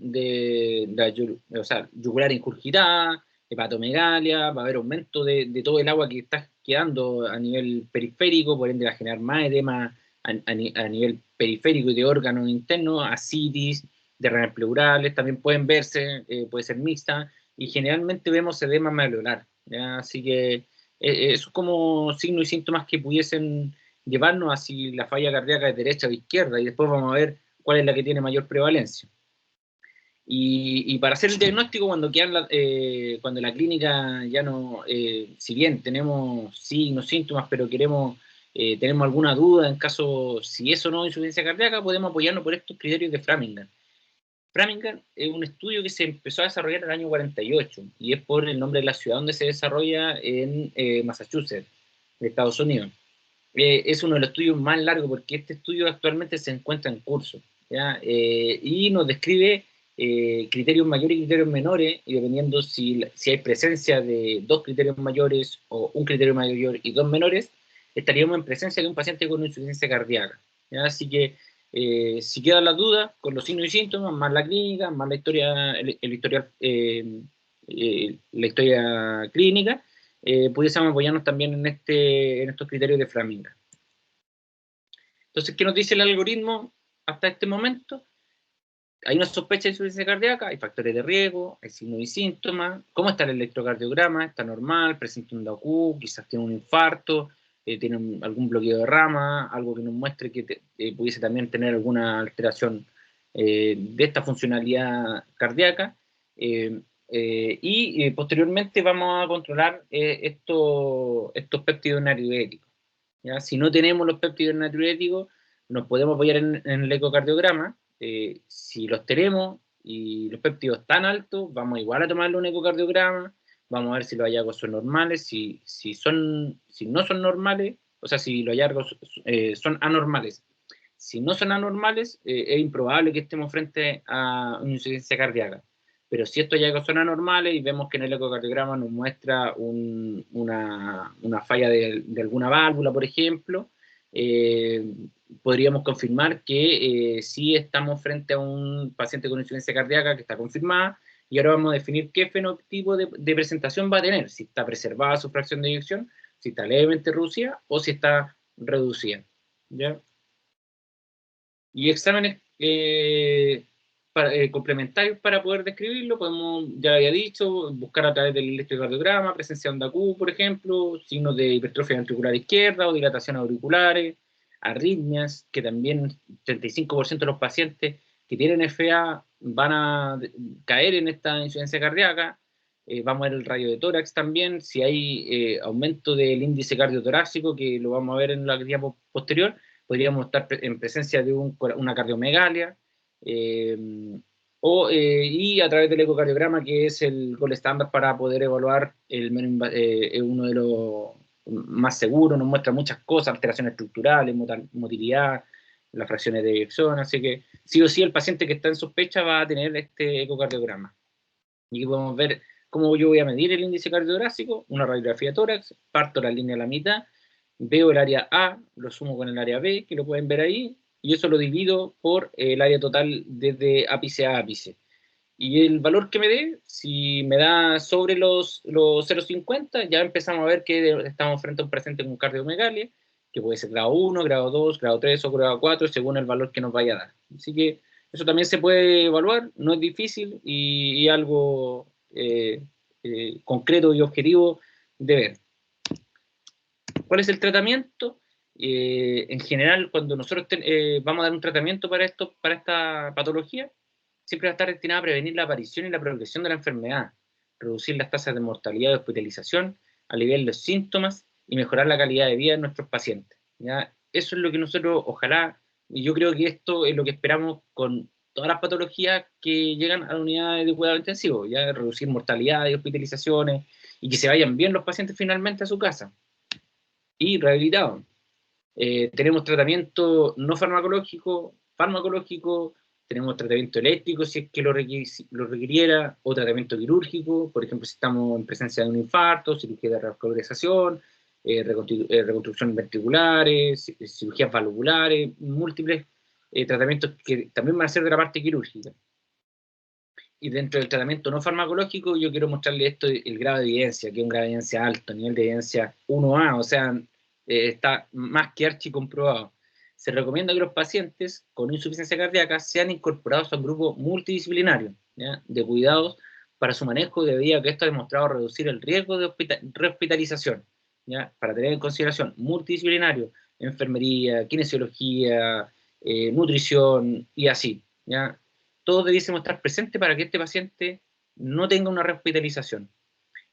yugular ingurgitada, hepatomegalia, va a haber aumento de todo el agua que está quedando a nivel periférico, por ende va a generar más edema a nivel periférico y de órganos internos, ascitis, derrames pleurales, también pueden verse, puede ser mixta, y generalmente vemos edema malveolar, ¿ya? Así que eso es como signos y síntomas que pudiesen llevarnos a si la falla cardíaca es derecha o izquierda, y después vamos a ver cuál es la que tiene mayor prevalencia. Y para hacer el diagnóstico, cuando la clínica ya no, si bien tenemos signos, síntomas, pero tenemos alguna duda en caso si eso no es insuficiencia cardíaca, podemos apoyarnos por estos criterios de Framingham. Framingham es un estudio que se empezó a desarrollar en el año 48 y es por el nombre de la ciudad donde se desarrolla en Massachusetts, de Estados Unidos. Es uno de los estudios más largos porque este estudio actualmente se encuentra en curso, ¿ya? Y nos describe criterios mayores y criterios menores, y dependiendo si hay presencia de 2 criterios mayores o un criterio mayor y 2 menores, estaríamos en presencia de un paciente con insuficiencia cardíaca, ¿ya? Así que si quedan las dudas, con los signos y síntomas, más la clínica, más la historia, la historia clínica, pudiésemos apoyarnos también en estos criterios de Framingham. Entonces, ¿qué nos dice el algoritmo hasta este momento? Hay una sospecha de insuficiencia cardíaca, hay factores de riesgo, hay signos y síntomas. ¿Cómo está el electrocardiograma? ¿Está normal? ¿Presenta un DAQ? ¿Quizás tiene un infarto? ¿Tiene algún bloqueo de rama? Algo que nos muestre que pudiese también tener alguna alteración de esta funcionalidad cardíaca. Y posteriormente vamos a controlar estos péptidos natriuréticos, ¿ya? Si no tenemos los péptidos natriuréticos, nos podemos apoyar en el ecocardiograma. Si los tenemos y los péptidos están altos, vamos igual a tomarle un ecocardiograma, vamos a ver si los hallazgos son normales, si no son normales, o sea, si los hallazgos son anormales. Si no son anormales, es improbable que estemos frente a una insuficiencia cardíaca. Pero si estos hallazgos son anormales y vemos que en el ecocardiograma nos muestra una falla de alguna válvula, por ejemplo, podríamos confirmar que sí estamos frente a un paciente con insuficiencia cardíaca que está confirmada, y ahora vamos a definir qué fenotipo de presentación va a tener, si está preservada su fracción de eyección, si está levemente reducida o si está reducida, ¿ya? Y exámenes complementarios para poder describirlo, podemos, ya lo había dicho, buscar a través del electrocardiograma, presencia de onda Q, por ejemplo, signos de hipertrofia ventricular izquierda o dilatación auriculares, arritmias, que también 35% de los pacientes que tienen FA van a caer en esta insuficiencia cardíaca. Vamos a ver el radio de tórax también, si hay aumento del índice cardiotorácico, que lo vamos a ver en la diapo posterior, podríamos estar en presencia de una cardiomegalia. Y a través del ecocardiograma, que es el gol estándar para poder evaluar uno de los más seguros, nos muestra muchas cosas, alteraciones estructurales, motilidad, las fracciones de eyección, así que sí o sí el paciente que está en sospecha va a tener este ecocardiograma. Y aquí podemos ver cómo yo voy a medir el índice cardiotorácico, una radiografía de tórax, parto la línea a la mitad, veo el área A, lo sumo con el área B, que lo pueden ver ahí, y eso lo divido por el área total desde ápice a ápice. Y el valor que me dé, si me da sobre los 0,50, ya empezamos a ver que estamos frente a un paciente con cardiomegalia, que puede ser grado 1, grado 2, grado 3 o grado 4, según el valor que nos vaya a dar. Así que eso también se puede evaluar, no es difícil y algo concreto y objetivo de ver. ¿Cuál es el tratamiento? En general, cuando nosotros vamos a dar un tratamiento para esta patología, siempre va a estar destinada a prevenir la aparición y la progresión de la enfermedad, reducir las tasas de mortalidad y hospitalización, aliviar los síntomas y mejorar la calidad de vida de nuestros pacientes. ¿Ya? Eso es lo que nosotros, ojalá, y yo creo que esto es lo que esperamos con todas las patologías que llegan a la unidad de cuidado intensivo, ya reducir mortalidad y hospitalizaciones, y que se vayan bien los pacientes finalmente a su casa y rehabilitados. Tenemos tratamiento no farmacológico, farmacológico, tenemos tratamiento eléctrico si es que lo requiriera, o tratamiento quirúrgico, por ejemplo, si estamos en presencia de un infarto, cirugía de revascularización, reconstrucciones ventriculares, cirugías valvulares, múltiples tratamientos que también van a ser de la parte quirúrgica. Y dentro del tratamiento no farmacológico, yo quiero mostrarle esto, el grado de evidencia, que es un grado de evidencia alto, nivel de evidencia 1A, o sea, está más que archicomprobado. Se recomienda que los pacientes con insuficiencia cardíaca sean incorporados a un grupo multidisciplinario, ¿ya?, de cuidados para su manejo, debido a que esto ha demostrado reducir el riesgo de rehospitalización, ¿ya?, para tener en consideración multidisciplinario, enfermería, kinesiología, nutrición y así, ¿ya? Todos debiésemos estar presentes para que este paciente no tenga una rehospitalización.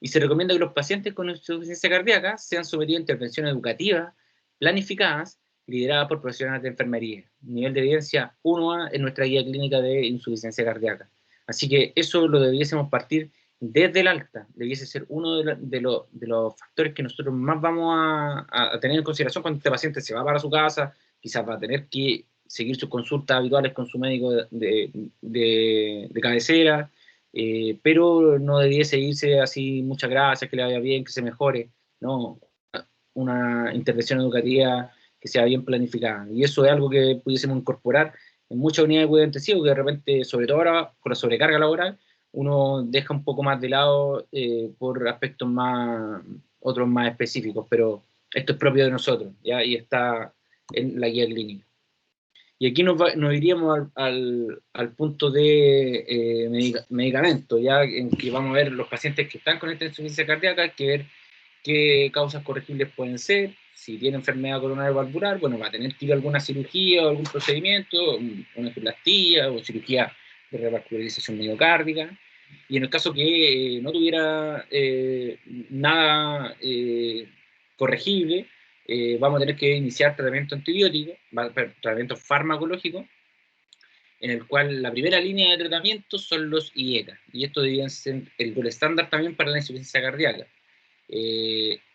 Y se recomienda que los pacientes con insuficiencia cardíaca sean sometidos a intervenciones educativas, planificadas, lideradas por profesionales de enfermería. Nivel de evidencia 1A en nuestra guía clínica de insuficiencia cardíaca. Así que eso lo debiésemos partir desde el alta. Debiese ser uno de los factores que nosotros más vamos a tener en consideración cuando este paciente se va para su casa, quizás va a tener que seguir sus consultas habituales con su médico de cabecera, pero no debiese irse así, muchas gracias, que le vaya bien, que se mejore, no, una intervención educativa que sea bien planificada, y eso es algo que pudiésemos incorporar en muchas unidades de cuidado intensivo, que de repente, sobre todo ahora, con la sobrecarga laboral, uno deja un poco más de lado por aspectos otros más específicos, pero esto es propio de nosotros, ¿ya? Y está en la guía clínica. Y aquí nos iríamos al punto de medicamentos, ya en que vamos a ver los pacientes que están con esta insuficiencia cardíaca, hay que ver qué causas corregibles pueden ser. Si tiene enfermedad coronaria valvular, bueno, va a tener que ir a alguna cirugía o algún procedimiento, una angioplastia o cirugía de revascularización miocárdica. Y en el caso que no tuviera nada corregible, vamos a tener que iniciar tratamiento antibiótico, tratamiento farmacológico, en el cual la primera línea de tratamiento son los IECA, y esto debería ser el gol estándar también para la insuficiencia cardíaca.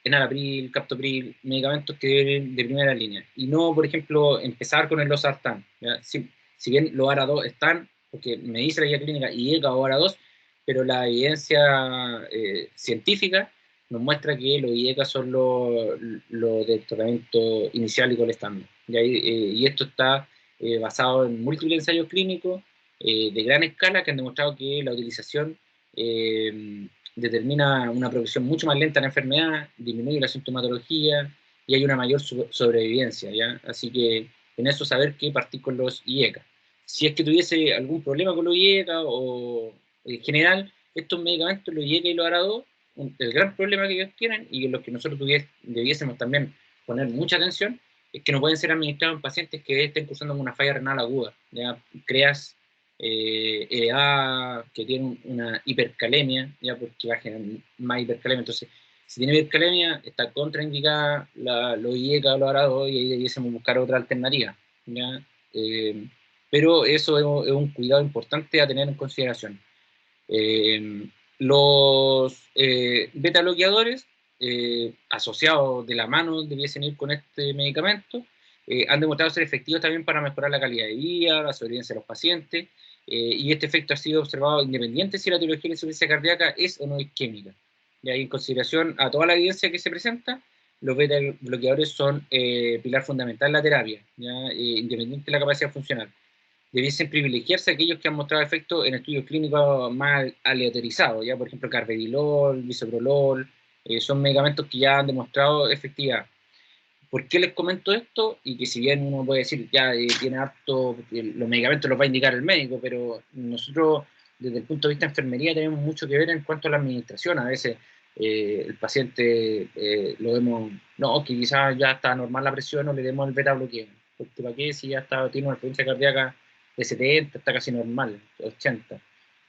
Enalapril, captopril, medicamentos que deben de primera línea, y no, por ejemplo, empezar con el losartán. Si bien los ARA2 están, porque me dice la guía clínica IECA o ARA2, pero la evidencia científica nos muestra que los IECA son los de tratamiento inicial y gol estándar. Y esto está basado en múltiples ensayos clínicos de gran escala que han demostrado que la utilización determina una progresión mucho más lenta en la enfermedad, disminuye la sintomatología y hay una mayor sobrevivencia, ¿ya? Así que en eso saber que partir con los IECA. Si es que tuviese algún problema con los IECA o en general, estos medicamentos, los IECA y los ARA2, el gran problema que ellos tienen y en los que nosotros debiésemos también poner mucha atención es que no pueden ser administrados en pacientes que estén cursando con una falla renal aguda, ¿ya? Creas EA, que tiene una hipercalemia, ya, porque va a generar más hipercalemia. Entonces, si tiene hipercalemia, está contraindicada los IECA o los ARA2, y ahí debiésemos buscar otra alternativa, ¿ya? pero eso es un cuidado importante a tener en consideración. Los beta bloqueadores asociados de la mano debiesen ir con este medicamento, han demostrado ser efectivos también para mejorar la calidad de vida, la sobrevivencia de los pacientes, y este efecto ha sido observado independiente si la etiología de la insuficiencia cardíaca es o no isquémica. Y ahí, en consideración a toda la evidencia que se presenta, los beta bloqueadores son pilar fundamental en la terapia, ¿ya? Independiente de la capacidad funcional. Debiesen privilegiarse aquellos que han mostrado efectos en estudios clínicos más aleatorizados, ya por ejemplo carvedilol, bisoprolol, son medicamentos que ya han demostrado efectividad. ¿Por qué les comento esto? Y que si bien uno puede decir, ya tiene apto, los medicamentos los va a indicar el médico, pero nosotros desde el punto de vista de enfermería tenemos mucho que ver en cuanto a la administración. A veces el paciente lo vemos, no, que quizás ya está normal la presión, o le demos el beta bloqueo. Porque ¿para qué? Si ya está, tiene una frecuencia cardíaca de 70, está casi normal, 80.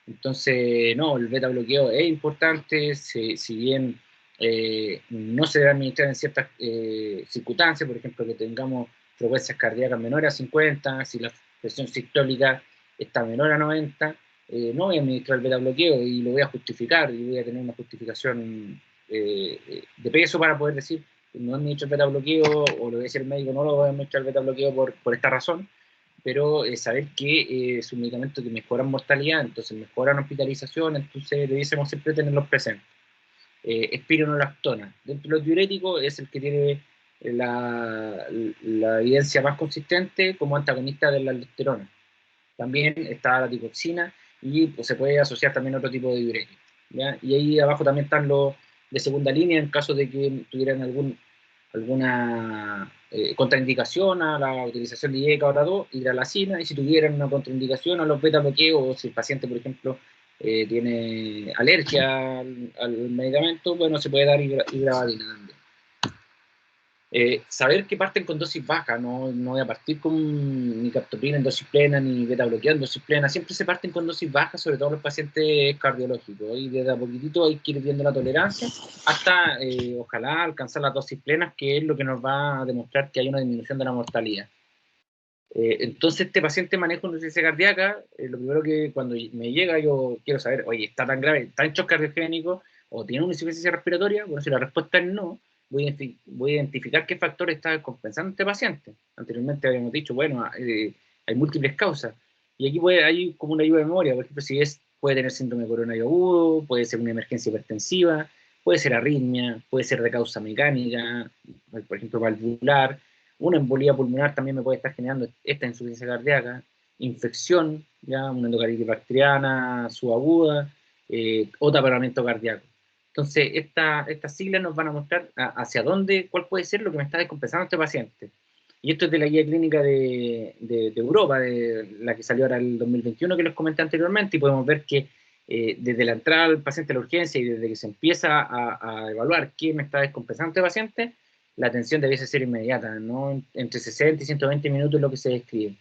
Entonces, no, el beta bloqueo es importante, si bien no se debe administrar en ciertas circunstancias, por ejemplo, que tengamos frecuencias cardíacas menores a 50, si la presión sistólica está menor a 90, no voy a administrar el beta bloqueo y lo voy a justificar, y voy a tener una justificación de peso para poder decir, no administro el beta bloqueo, o lo voy a decir el médico, no lo voy a administrar el beta bloqueo por esta razón, pero saber que es un medicamento que mejora mortalidad, entonces mejoran hospitalización, entonces debiésemos siempre tenerlos presentes. Espironolactona. Dentro de los diuréticos es el que tiene la evidencia más consistente como antagonista de la aldosterona. También está la ticoxina y pues, se puede asociar también a otro tipo de diuréticos, ¿ya? Y ahí abajo también están los de segunda línea en caso de que tuvieran alguna contraindicación a la utilización de IECA o RADO, hidralacina, y si tuvieran una contraindicación a los beta bloqueos, o si el paciente, por ejemplo, tiene alergia al medicamento, bueno, se puede dar hidravadina también. Saber que parten con dosis baja, no voy a partir con ni captoprina en dosis plena, ni beta bloqueo en dosis plena, siempre se parten con dosis bajas, sobre todo los pacientes cardiológicos, y desde a poquitito hay que ir viendo la tolerancia, hasta ojalá alcanzar las dosis plenas, que es lo que nos va a demostrar que hay una disminución de la mortalidad. Entonces este paciente maneja una insuficiencia cardíaca, lo primero que cuando me llega yo quiero saber, oye, ¿está tan grave, está en shock cardiogénico, o tiene una insuficiencia respiratoria? Bueno, si la respuesta es no, voy a identificar qué factor está compensando este paciente. Anteriormente habíamos dicho, bueno, hay múltiples causas, y aquí hay como una ayuda de memoria, por ejemplo, puede tener síndrome coronario agudo, puede ser una emergencia hipertensiva, puede ser arritmia, puede ser de causa mecánica, por ejemplo, valvular. Una embolía pulmonar también me puede estar generando esta insuficiencia cardíaca, infección, ya una endocarditis bacteriana subaguda, o taponamiento cardíaco. Entonces, estas siglas nos van a mostrar hacia dónde, cuál puede ser lo que me está descompensando este paciente. Y esto es de la guía clínica de Europa, de la que salió ahora el 2021, que les comenté anteriormente, y podemos ver que desde la entrada del paciente a la urgencia y desde que se empieza a evaluar qué me está descompensando este paciente, la atención debiese ser inmediata, ¿no? Entre 60 y 120 minutos es lo que se describe.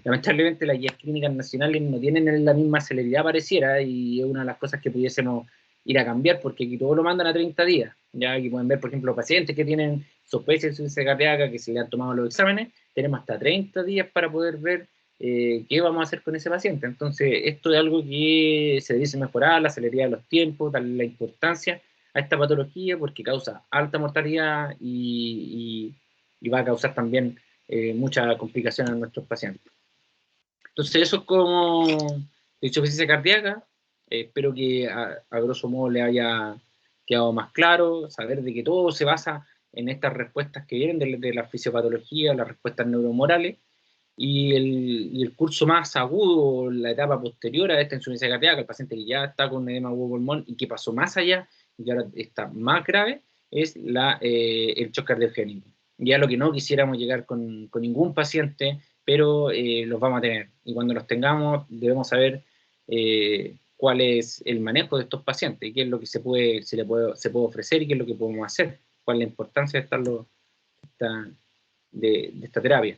Lamentablemente las guías clínicas nacionales no tienen la misma celeridad pareciera, y es una de las cosas que pudiésemos ir a cambiar, porque aquí todo lo mandan a 30 días. Ya aquí pueden ver, por ejemplo, pacientes que tienen sospecha de insuficiencia cardíaca, que se le han tomado los exámenes, tenemos hasta 30 días para poder ver qué vamos a hacer con ese paciente. Entonces, esto es algo que se dice mejorar, la celeridad de los tiempos, darle la importancia a esta patología, porque causa alta mortalidad y va a causar también mucha complicación a nuestros pacientes. Entonces, eso es como insuficiencia cardíaca. Espero que a grosso modo le haya quedado más claro, saber de que todo se basa en estas respuestas que vienen de la fisiopatología, las respuestas neuromorales, y el curso más agudo, la etapa posterior a esta insuficiencia cardíaca, el paciente que ya está con edema agudo pulmón y que pasó más allá y que ahora está más grave, es el shock cardiogénico. Ya lo que no quisiéramos llegar con ningún paciente, pero los vamos a tener. Y cuando los tengamos, debemos saber cuál es el manejo de estos pacientes, y qué es lo que se puede ofrecer y qué es lo que podemos hacer, cuál es la importancia de esta terapia.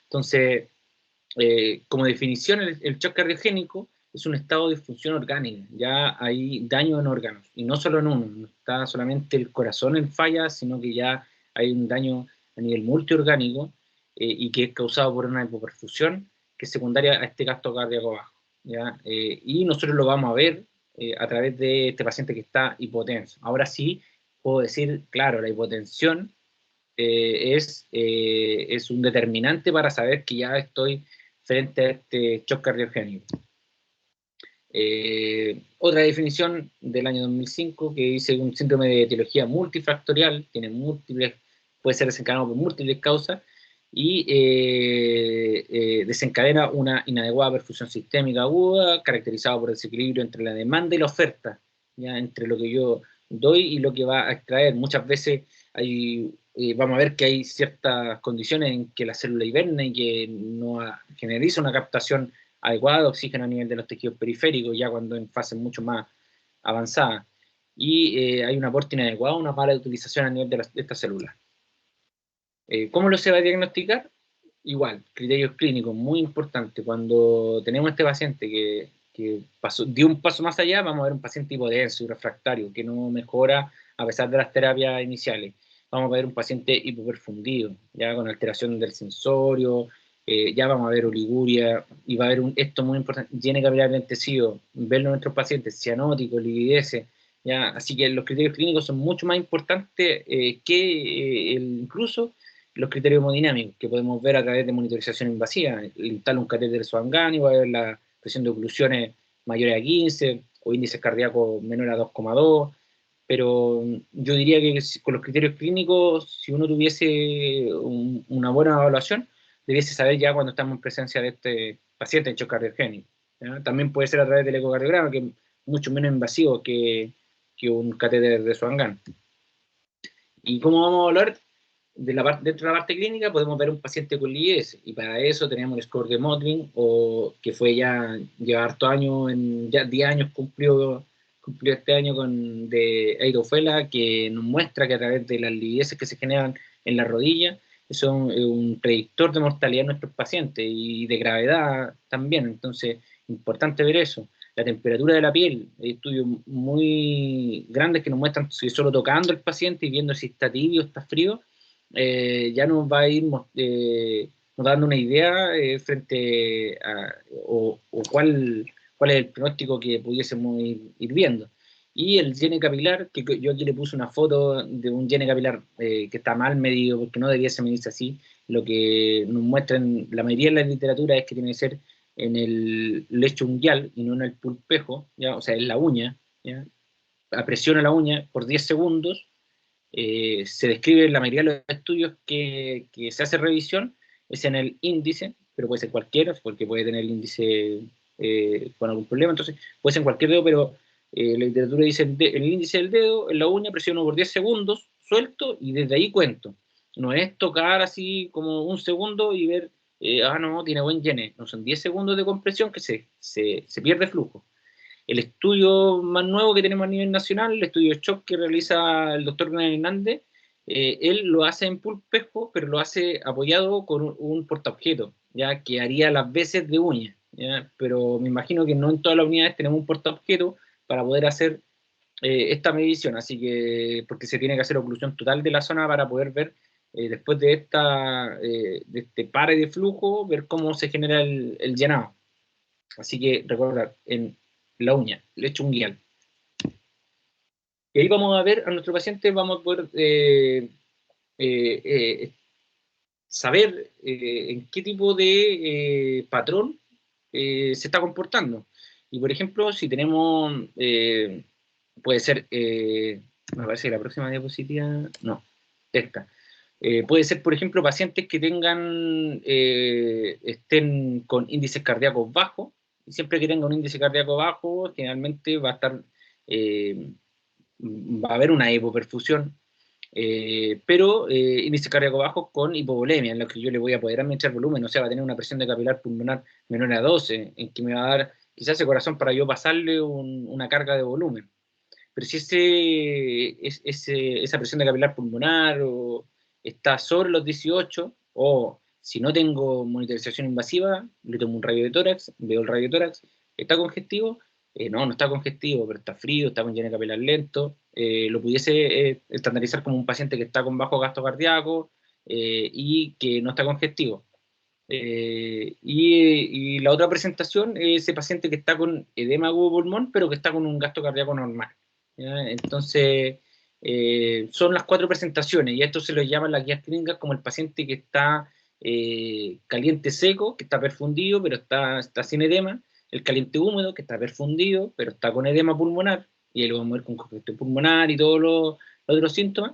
Entonces, como definición, el shock cardiogénico es un estado de disfunción orgánica, ya hay daño en órganos, y no solo en uno, no está solamente el corazón en falla, sino que ya hay un daño a nivel multiorgánico, y que es causado por una hipoperfusión, que es secundaria a este gasto cardíaco bajo, ¿ya? Y nosotros lo vamos a ver a través de este paciente que está hipotenso. Ahora sí, puedo decir, claro, la hipotensión es un determinante para saber que ya estoy frente a este shock cardiogénico. Otra definición del año 2005 que dice un síndrome de etiología multifactorial, tiene múltiples, puede ser desencadenado por múltiples causas y desencadena una inadecuada perfusión sistémica aguda caracterizada por el desequilibrio entre la demanda y la oferta, ¿ya? Entre lo que yo doy y lo que va a extraer. Muchas veces vamos a ver que hay ciertas condiciones en que la célula hiberna y que no generiza una captación adecuada de oxígeno a nivel de los tejidos periféricos, ya cuando en fases mucho más avanzadas. Y hay un aporte inadecuado, una mala utilización a nivel de estas células. ¿Cómo lo se va a diagnosticar? Igual, criterios clínicos, muy importante. Cuando tenemos este paciente que dio un paso más allá, vamos a ver un paciente hipodenso y refractario, que no mejora a pesar de las terapias iniciales. Vamos a ver un paciente hipoperfundido, ya con alteración del sensorio, ya vamos a ver oliguria, y va a haber esto muy importante, llene capilar lentecido, verlo en nuestros pacientes, cianótico, lividez, ya. Así que los criterios clínicos son mucho más importantes que incluso los criterios hemodinámicos que podemos ver a través de monitorización invasiva. Le instala un catéter Swan-Ganz y va a ver la presión de oclusiones mayores a 15 o índices cardíacos menores a 2,2, pero yo diría que con los criterios clínicos, si uno tuviese una buena evaluación, debiese saber ya cuando estamos en presencia de este paciente en shock cardiogénico, ¿ya? También puede ser a través del ecocardiograma, que es mucho menos invasivo que un catéter de Swan-Ganz. ¿Y cómo vamos a evaluar? Dentro de la parte clínica podemos ver un paciente con lividez, y para eso tenemos el score de Mottling, que fue ya, lleva harto años, ya 10 años cumplió este año de Eidofela, que nos muestra que a través de las livideces que se generan en la rodilla, son un predictor de mortalidad en nuestros pacientes y de gravedad también. Entonces, importante ver eso. La temperatura de la piel, hay estudios muy grandes que nos muestran si solo tocando el paciente y viendo si está tibio o está frío, ya nos va a ir nos dando una idea frente a o cuál es el pronóstico que pudiésemos ir viendo. Y el llene capilar, que yo aquí le puse una foto de un llene capilar que está mal medido, porque no debiese medirse así. Lo que nos muestran la mayoría de la literatura es que tiene que ser en el lecho unguial y no en el pulpejo, ¿ya? O sea, en la uña, ¿ya? Apresiona la uña por 10 segundos. Se describe en la mayoría de los estudios que se hace revisión, es en el índice, pero puede ser cualquiera, porque puede tener el índice con algún problema, entonces puede ser en cualquier dedo, pero la literatura dice el índice del dedo, en la uña presiono por 10 segundos, suelto, y desde ahí cuento. No es tocar así como un segundo y ver, no, tiene buen llene. No, son 10 segundos de compresión que se pierde flujo. El estudio más nuevo que tenemos a nivel nacional, el estudio de shock que realiza el doctor Glenn Hernández, él lo hace en pulpejo, pero lo hace apoyado con un portaobjeto, ya que haría las veces de uña, ¿ya? Pero me imagino que no en todas las unidades tenemos un portaobjeto para poder hacer esta medición, así que, porque se tiene que hacer oclusión total de la zona para poder ver, después de este pare de flujo, ver cómo se genera el llenado. Así que recordar, en la uña, lecho unguial. Y ahí vamos a ver a nuestro paciente, vamos a poder saber en qué tipo de patrón se está comportando. Y por ejemplo, si tenemos, puede ser, me parece que la próxima diapositiva, no, esta. Puede ser, por ejemplo, pacientes que estén con índices cardíacos bajos, y siempre que tenga un índice cardíaco bajo, generalmente eh, va a haber una hipoperfusión, pero índice cardíaco bajo con hipovolemia, en lo que yo le voy a poder administrar volumen, o sea, va a tener una presión de capilar pulmonar menor a 12, en que me va a dar quizás ese corazón para yo pasarle una carga de volumen. Pero si esa presión de capilar pulmonar está sobre los 18, o si no tengo monitorización invasiva, le tomo un radio de tórax, veo el radio de tórax, ¿está congestivo? No está congestivo, pero está frío, está con lleno de capilar lento. Lo pudiese estandarizar como un paciente que está con bajo gasto cardíaco y que no está congestivo. Y la otra presentación es ese paciente que está con edema agudo pulmón, pero que está con un gasto cardíaco normal. ¿Ya? Entonces, son las 4 presentaciones, y esto se lo llaman las guías clínicas como el paciente que está caliente seco, que está perfundido, pero está sin edema, el caliente húmedo, que está perfundido, pero está con edema pulmonar, y ahí lo vamos a ver con congestión pulmonar y todos los otros síntomas,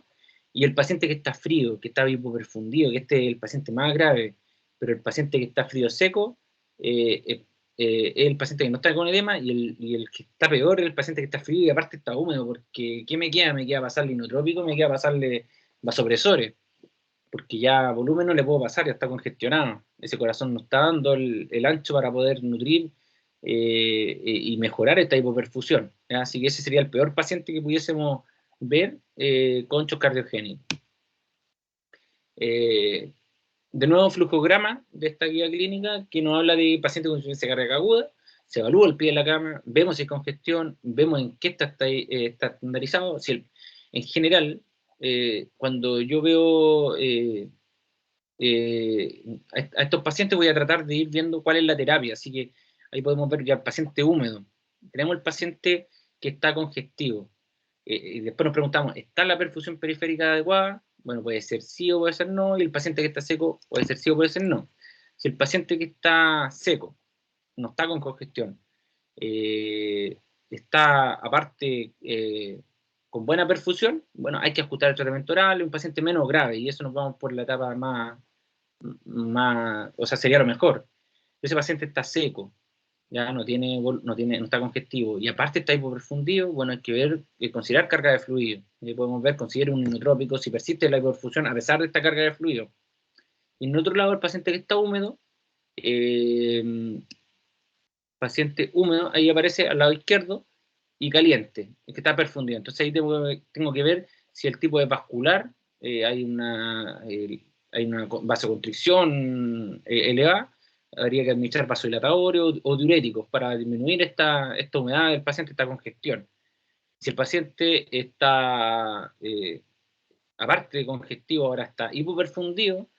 y el paciente que está frío, que está hipoperfundido, que este es el paciente más grave, pero el paciente que está frío seco es el paciente que no está con edema, y el que está peor es el paciente que está frío y aparte está húmedo, porque ¿qué me queda? Me queda pasarle inotrópico, me queda pasarle vasopresores, porque ya volumen no le puedo pasar, ya está congestionado. Ese corazón no está dando el ancho para poder nutrir y mejorar esta hipoperfusión. ¿Ya? Así que ese sería el peor paciente que pudiésemos ver con shock cardiogénico. De nuevo, flujograma de esta guía clínica que nos habla de pacientes con insuficiencia cardíaca aguda. Se evalúa el pie de la cama, vemos si hay congestión, vemos en qué está estandarizado. En general, cuando yo veo a estos pacientes, voy a tratar de ir viendo cuál es la terapia. Así que ahí podemos ver ya el paciente húmedo. Tenemos el paciente que está congestivo. Y después nos preguntamos, ¿está la perfusión periférica adecuada? Bueno, puede ser sí o puede ser no, y el paciente que está seco puede ser sí o puede ser no. Si el paciente que está seco no está con congestión, eh, está aparte con buena perfusión, bueno, hay que ajustar el tratamiento oral, es un paciente menos grave, y eso nos vamos por la etapa o sea, sería lo mejor. Ese paciente está seco, ya no está congestivo, y aparte está hipoperfundido, bueno, hay que ver, considerar carga de fluido. Podemos ver, considera un inotrópico si persiste la hipoperfusión a pesar de esta carga de fluido. Y en otro lado, el paciente que está húmedo, paciente húmedo, ahí aparece al lado izquierdo, y caliente, que está perfundido. Entonces ahí tengo que ver si el tipo es vascular, hay una vasoconstricción elevada, habría que administrar vasodilatadores o diuréticos para disminuir esta humedad del paciente, esta congestión. Si el paciente está, aparte de congestivo, ahora está hipoperfundido,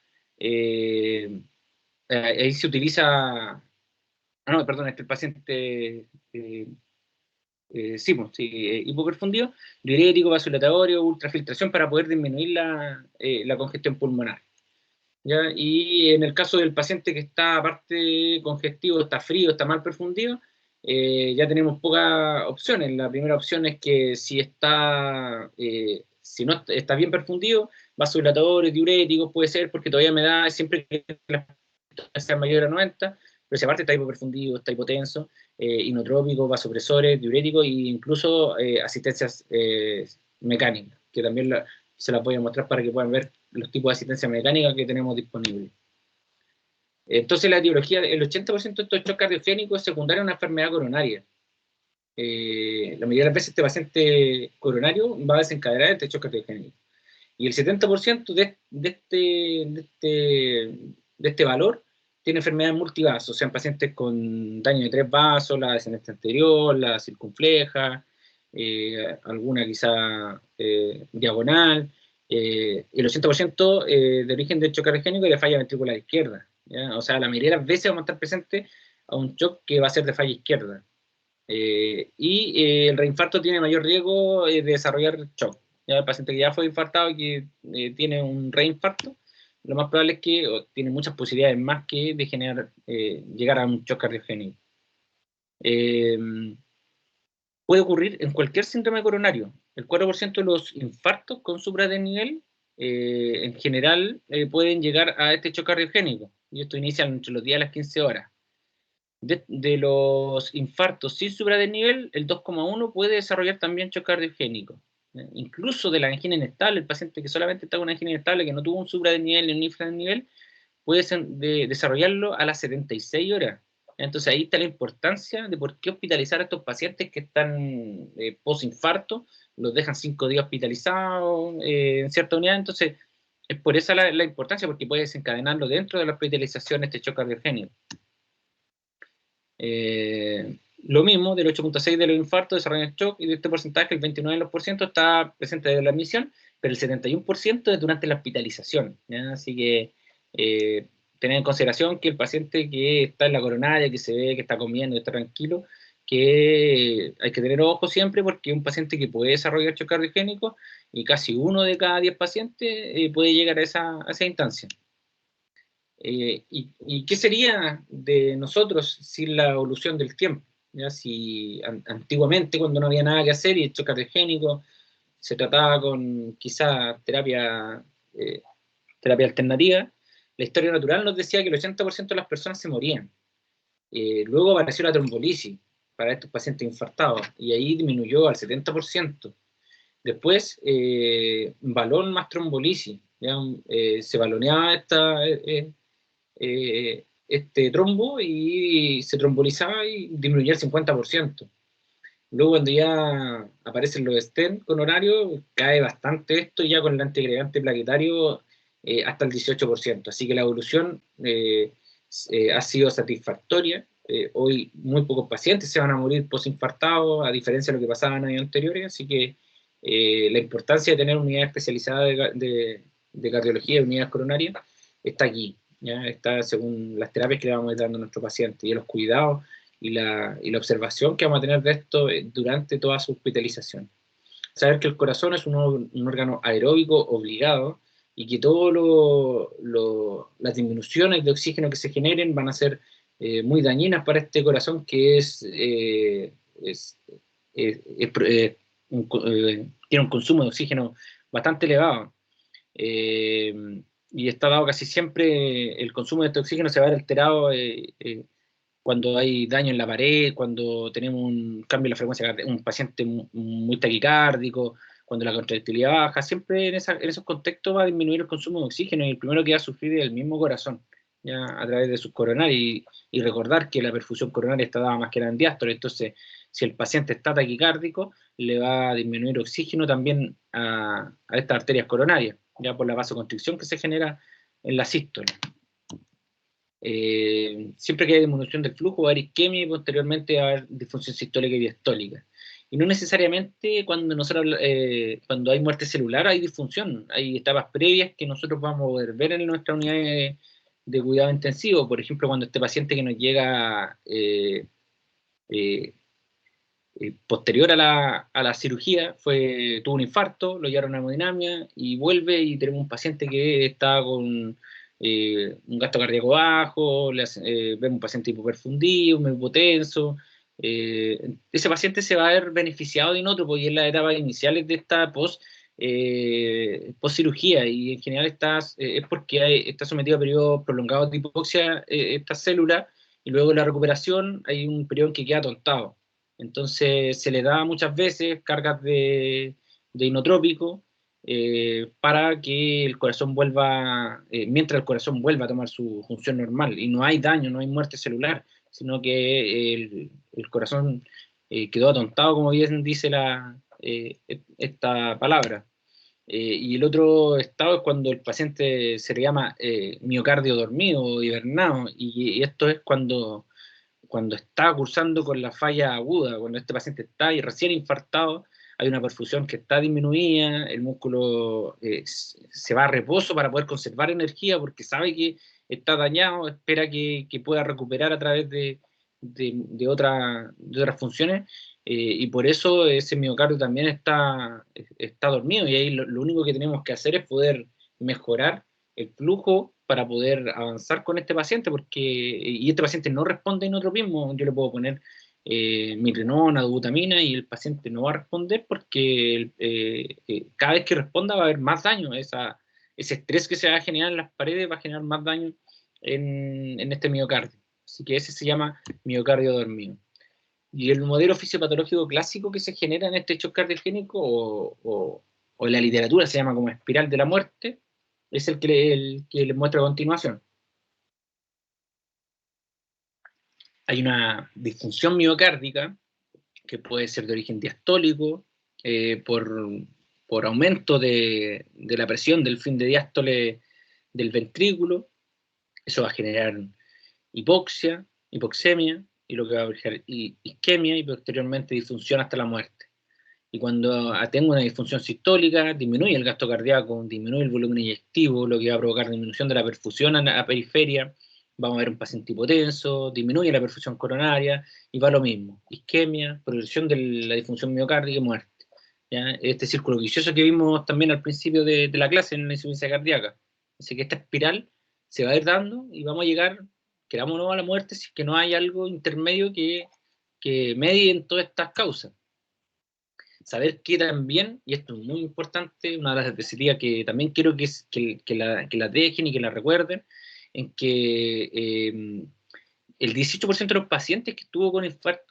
ahí se utiliza, no, perdón, el paciente sí, pues, sí, hipoperfundido, diurético, vasodilatorio, ultrafiltración para poder disminuir la congestión pulmonar. ¿Ya? Y en el caso del paciente que está aparte congestivo, está frío, está mal perfundido, ya tenemos pocas opciones. La primera opción es que si no está bien perfundido, vasodilatadores, diuréticos, puede ser porque todavía me da siempre que la sea mayor a 90, pero si aparte está hipoperfundido, está hipotenso, inotrópicos, vasopresores, diuréticos e incluso asistencias mecánicas, que también se las voy a mostrar para que puedan ver los tipos de asistencia mecánica que tenemos disponibles. Entonces la etiología, el 80% de estos shocks cardiogénicos es secundario a una enfermedad coronaria. La mayoría de las veces este paciente coronario va a desencadenar este shock cardiogénico. Y el 70% de este valor tiene enfermedades multivasos, o sea, pacientes con daño de 3 vasos, la descendente anterior, la circunfleja, alguna quizá diagonal, el 80% de origen del shock cardiogénico es de falla ventricular izquierda. ¿Ya? O sea, la mayoría de las veces vamos a estar presentes a un shock que va a ser de falla izquierda. El reinfarto tiene mayor riesgo de desarrollar shock. ¿Ya? El paciente que ya fue infartado y que tiene un reinfarto, lo más probable es que tiene muchas posibilidades más que de llegar a un shock cardiogénico. Puede ocurrir en cualquier síndrome coronario. El 4% de los infartos con supradesnivel en general pueden llegar a este shock cardiogénico, y esto inicia entre los 10 a las 15 horas. De los infartos sin supradesnivel, el 2,1 puede desarrollar también shock cardiogénico. Incluso de la angina inestable, el paciente que solamente está con una angina inestable, que no tuvo un supradesnivel ni un infradesnivel, puede desarrollarlo a las 76 horas. Entonces ahí está la importancia de por qué hospitalizar a estos pacientes que están post-infarto, los dejan 5 días hospitalizados en cierta unidad. Entonces es por eso la importancia, porque puede desencadenarlo dentro de la hospitalización este shock cardiogénico. Lo mismo, del 8,6% de los infartos desarrollan shock, y de este porcentaje el 29% está presente desde la admisión, pero el 71% es durante la hospitalización, ¿ya? Así que tener en consideración que el paciente que está en la coronaria, que se ve que está comiendo, que está tranquilo, que hay que tener ojo siempre porque es un paciente que puede desarrollar choque cardiogénico y casi 1 de cada 10 pacientes puede llegar a esa instancia. ¿Y qué sería de nosotros sin la evolución del tiempo? ¿Ya? Si antiguamente, cuando no había nada que hacer y el choque cardiogénico se trataba con quizá terapia alternativa, la historia natural nos decía que el 80% de las personas se morían. Luego apareció la trombolisis para estos pacientes infartados y ahí disminuyó al 70%. Después, balón más trombolisis. ¿Ya? Se baloneaba este trombo y se trombolizaba y disminuía el 50%. Luego cuando ya aparecen los stent con horario, cae bastante esto, y ya con el antiagregante plaquetario hasta el 18%. Así que la evolución ha sido satisfactoria. Hoy muy pocos pacientes se van a morir posinfartados, a diferencia de lo que pasaba en años anteriores, así que la importancia de tener unidades especializadas de cardiología y unidades coronarias está aquí, ¿ya? Está según las terapias que le vamos dando a nuestro paciente y los cuidados y la observación que vamos a tener de esto durante toda su hospitalización. Saber que el corazón es un órgano aeróbico obligado y que todas las disminuciones de oxígeno que se generen van a ser muy dañinas para este corazón que tiene un consumo de oxígeno bastante elevado. Y está dado casi siempre el consumo de este oxígeno se va a ver alterado cuando hay daño en la pared, cuando tenemos un cambio en la frecuencia cardíaca, un paciente muy taquicárdico, cuando la contractilidad baja, siempre en esos contextos va a disminuir el consumo de oxígeno y el primero que va a sufrir es el mismo corazón, ya a través de sus coronarias, y recordar que la perfusión coronaria está dada más que nada en diástole. Entonces, si el paciente está taquicárdico, le va a disminuir oxígeno también a estas arterias coronarias, ya por la vasoconstricción que se genera en la sístole. Siempre que hay disminución del flujo va a haber isquemia y posteriormente va a haber disfunción sistólica y diastólica. Y no necesariamente cuando hay muerte celular hay disfunción, hay etapas previas que nosotros vamos a poder ver en nuestra unidad de cuidado intensivo. Por ejemplo, cuando este paciente que nos llega posterior a la cirugía tuvo un infarto, lo llevaron a hemodinamia y vuelve y tenemos un paciente que está con un gasto cardíaco bajo, vemos un paciente hipoperfundido, muy hipotenso. Ese paciente se va a ver beneficiado de otro porque es la etapa iniciales de esta post cirugía, y en general es porque está sometido a periodos prolongados de hipoxia esta célula, y luego de la recuperación hay un periodo en que queda atontado. Entonces se le da muchas veces cargas de inotrópico para que el corazón vuelva, mientras el corazón vuelva a tomar su función normal, y no hay daño, no hay muerte celular, sino que el corazón quedó atontado, como bien dice esta palabra. Y el otro estado es cuando el paciente se le llama miocardio dormido o hibernado, y esto es cuando está cursando con la falla aguda, cuando este paciente está recién infartado, hay una perfusión que está disminuida, el músculo se va a reposo para poder conservar energía porque sabe que está dañado, espera que pueda recuperar a través de otras funciones, y por eso ese miocardio también está dormido, y ahí lo único que tenemos que hacer es poder mejorar el flujo para poder avanzar con este paciente, y este paciente no responde a inotropismo. Yo le puedo poner mitrenona, dobutamina, y el paciente no va a responder porque cada vez que responda va a haber más daño. Ese estrés que se va a generar en las paredes va a generar más daño en este miocardio. Así que ese se llama miocardio dormido. Y el modelo fisiopatológico clásico que se genera en este shock cardiogénico, o en la literatura se llama como espiral de la muerte, es el que les muestro a continuación. Hay una disfunción miocárdica que puede ser de origen diastólico, por aumento de la presión del fin de diástole del ventrículo. Eso va a generar hipoxia, hipoxemia, y lo que va a generar isquemia y posteriormente disfunción hasta la muerte. Y cuando tengo una disfunción sistólica, disminuye el gasto cardíaco, disminuye el volumen inyectivo, lo que va a provocar disminución de la perfusión a la periferia. Vamos a ver un paciente hipotenso, disminuye la perfusión coronaria y va lo mismo. Isquemia, progresión de la disfunción miocárdica y muerte. ¿Ya? Este círculo vicioso que vimos también al principio de la clase en la insuficiencia cardíaca. Así que esta espiral se va a ir dando y vamos a llegar, queramos o no, a la muerte si es que no hay algo intermedio que medie en todas estas causas. Saber que también, y esto es muy importante, una de las especialidades que también quiero que la dejen y que la recuerden, en que el 18% de los pacientes que estuvo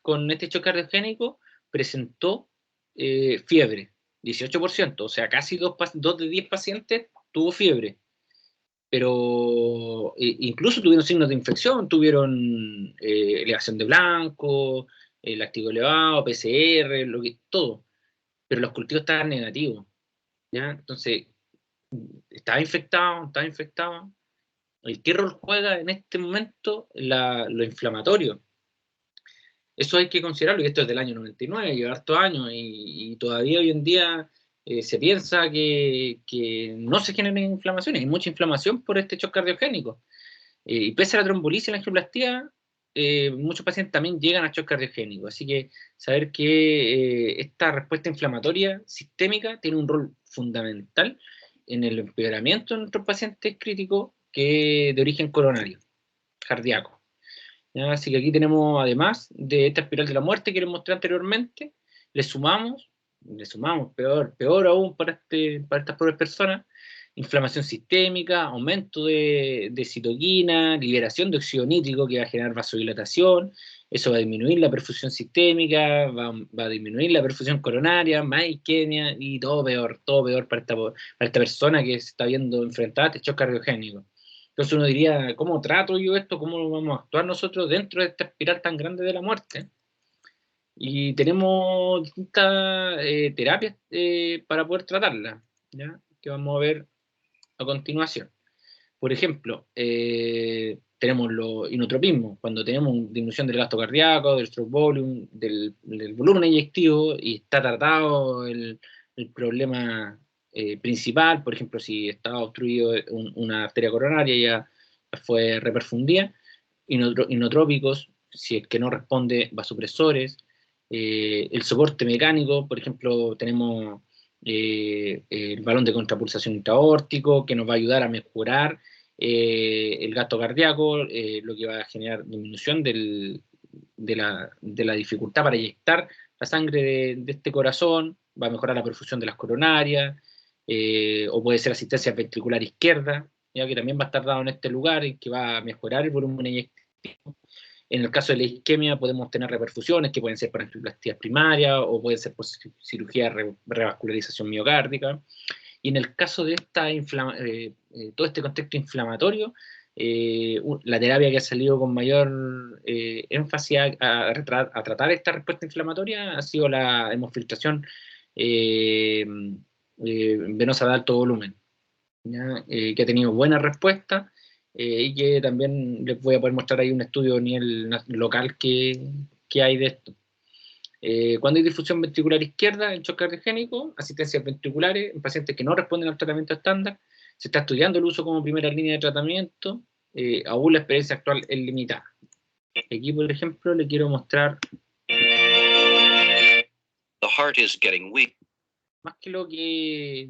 con este choque cardiogénico presentó fiebre. 18%, o sea, casi 2 de 10 pacientes tuvo fiebre. Pero incluso tuvieron signos de infección, tuvieron elevación de blanco, el activo elevado, PCR, todo, pero los cultivos estaban negativos, ¿ya? Entonces, estaba infectado. ¿Qué rol juega en este momento lo inflamatorio? Eso hay que considerarlo, y esto es del año 99, lleva hartos años, y todavía hoy en día se piensa que no se generan inflamaciones, hay mucha inflamación por este shock cardiogénico. Y pese a la trombolisis y la angioplastía, muchos pacientes también llegan a shock cardiogénico. Así que saber que esta respuesta inflamatoria sistémica tiene un rol fundamental en el empeoramiento de nuestros pacientes críticos de origen coronario, cardíaco. ¿Ya? Así que aquí tenemos, además de esta espiral de la muerte que les mostré anteriormente, le sumamos peor aún para estas pobres personas, inflamación sistémica, aumento de citoquina, liberación de óxido nítrico que va a generar vasodilatación, eso va a disminuir la perfusión sistémica, va a disminuir la perfusión coronaria, más isquemia y todo peor para esta persona que se está viendo enfrentada a este shock cardiogénico. Entonces uno diría, ¿cómo trato yo esto? ¿Cómo vamos a actuar nosotros dentro de esta espiral tan grande de la muerte? Y tenemos distintas terapias para poder tratarla, ¿ya? Que vamos a ver a continuación. Por ejemplo, tenemos los inotropismos, cuando tenemos disminución del gasto cardíaco, del stroke volume, del volumen inyectivo y está tratado el problema principal, por ejemplo, si estaba obstruido una arteria coronaria ya fue reperfundida, inotrópicos, si es que no responde, vasopresores, el soporte mecánico, por ejemplo, tenemos el balón de contrapulsación intraórtico, que nos va a ayudar a mejorar el gasto cardíaco, lo que va a generar disminución de la dificultad para inyectar la sangre de este corazón, va a mejorar la perfusión de las coronarias, o puede ser asistencia ventricular izquierda, ya que también va a estar dado en este lugar y que va a mejorar el volumen inyectivo. En el caso de la isquemia podemos tener reperfusiones que pueden ser por angioplastías primarias o pueden ser por cirugía de revascularización miocárdica. Y en el caso de todo este contexto inflamatorio, la terapia que ha salido con mayor énfasis a tratar esta respuesta inflamatoria ha sido la hemofiltración venosa de alto volumen, que ha tenido buena respuesta y que también les voy a poder mostrar ahí un estudio a nivel local que hay de esto. Cuando hay difusión ventricular izquierda en shock cardiogénico, asistencias ventriculares en pacientes que no responden al tratamiento estándar, se está estudiando el uso como primera línea de tratamiento, aún la experiencia actual es limitada. Aquí, por ejemplo, le quiero mostrar The heart is getting weak. Más que lo que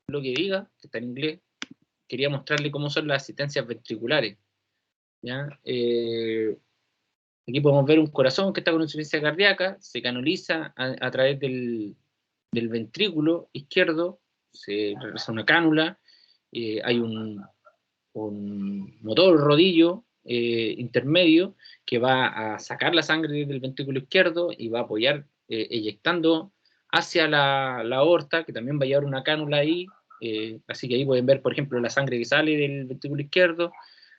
diga, que está en inglés, quería mostrarle cómo son las asistencias ventriculares, ¿ya? Aquí podemos ver un corazón que está con insuficiencia cardíaca, se canaliza a través del ventrículo izquierdo, se realiza una cánula, hay un motor rodillo intermedio que va a sacar la sangre del ventrículo izquierdo y va a apoyar eyectando hacia la aorta, que también va a llevar una cánula ahí, así que ahí pueden ver, por ejemplo, la sangre que sale del ventrículo izquierdo,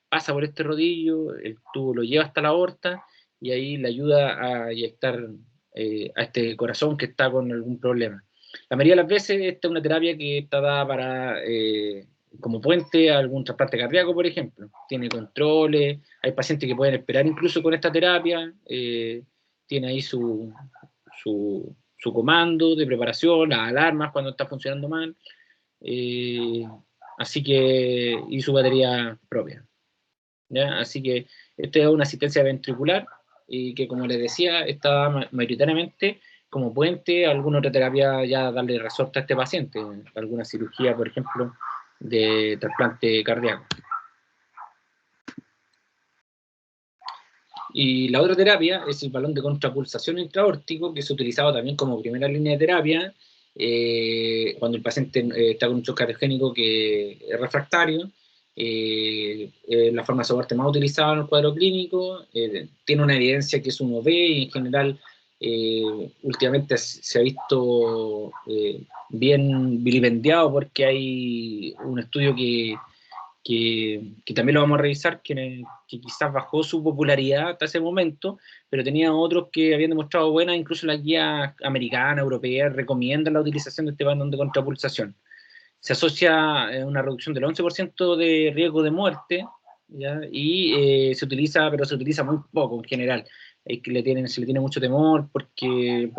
pasa por este rodillo, el tubo lo lleva hasta la aorta y ahí le ayuda a inyectar a este corazón que está con algún problema. La mayoría de las veces esta es una terapia que está dada para como puente a algún trasplante cardíaco, por ejemplo. Tiene controles, hay pacientes que pueden esperar incluso con esta terapia, tiene ahí su su comando de preparación, las alarmas cuando está funcionando mal, así que, y su batería propia, ¿ya? Así que esta es una asistencia ventricular y que, como les decía, está mayoritariamente como puente a alguna otra terapia, ya darle resorte a este paciente, alguna cirugía, por ejemplo, de trasplante cardíaco. Y la otra terapia es el balón de contrapulsación intraaórtico, que se ha utilizado también como primera línea de terapia cuando el paciente está con un shock cardiogénico que es refractario. La forma de soporte más utilizada en el cuadro clínico, tiene una evidencia que es 1B y en general últimamente se ha visto bien vilipendiado porque hay un estudio que también lo vamos a revisar, que quizás bajó su popularidad hasta ese momento, pero tenía otros que habían demostrado buenas, incluso las guías americanas, europeas, recomiendan la utilización de este balón de contrapulsación. Se asocia a una reducción del 11% de riesgo de muerte, ¿ya? Y se utiliza, pero se utiliza muy poco en general. Es que se le tiene mucho temor porque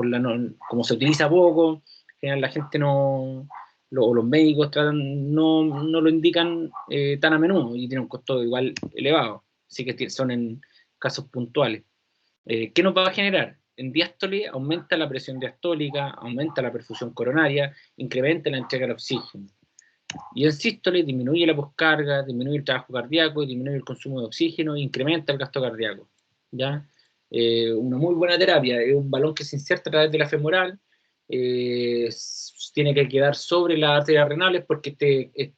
como se utiliza poco, en general la gente los médicos no lo indican tan a menudo y tiene un costo igual elevado. Así que son en casos puntuales. ¿Qué nos va a generar? En diástole aumenta la presión diastólica, aumenta la perfusión coronaria, incrementa la entrega de oxígeno. Y en sístole disminuye la poscarga, disminuye el trabajo cardíaco, disminuye el consumo de oxígeno e incrementa el gasto cardíaco, ¿ya? Una muy buena terapia, es un balón que se inserta a través de la femoral, tiene que quedar sobre las arterias renales porque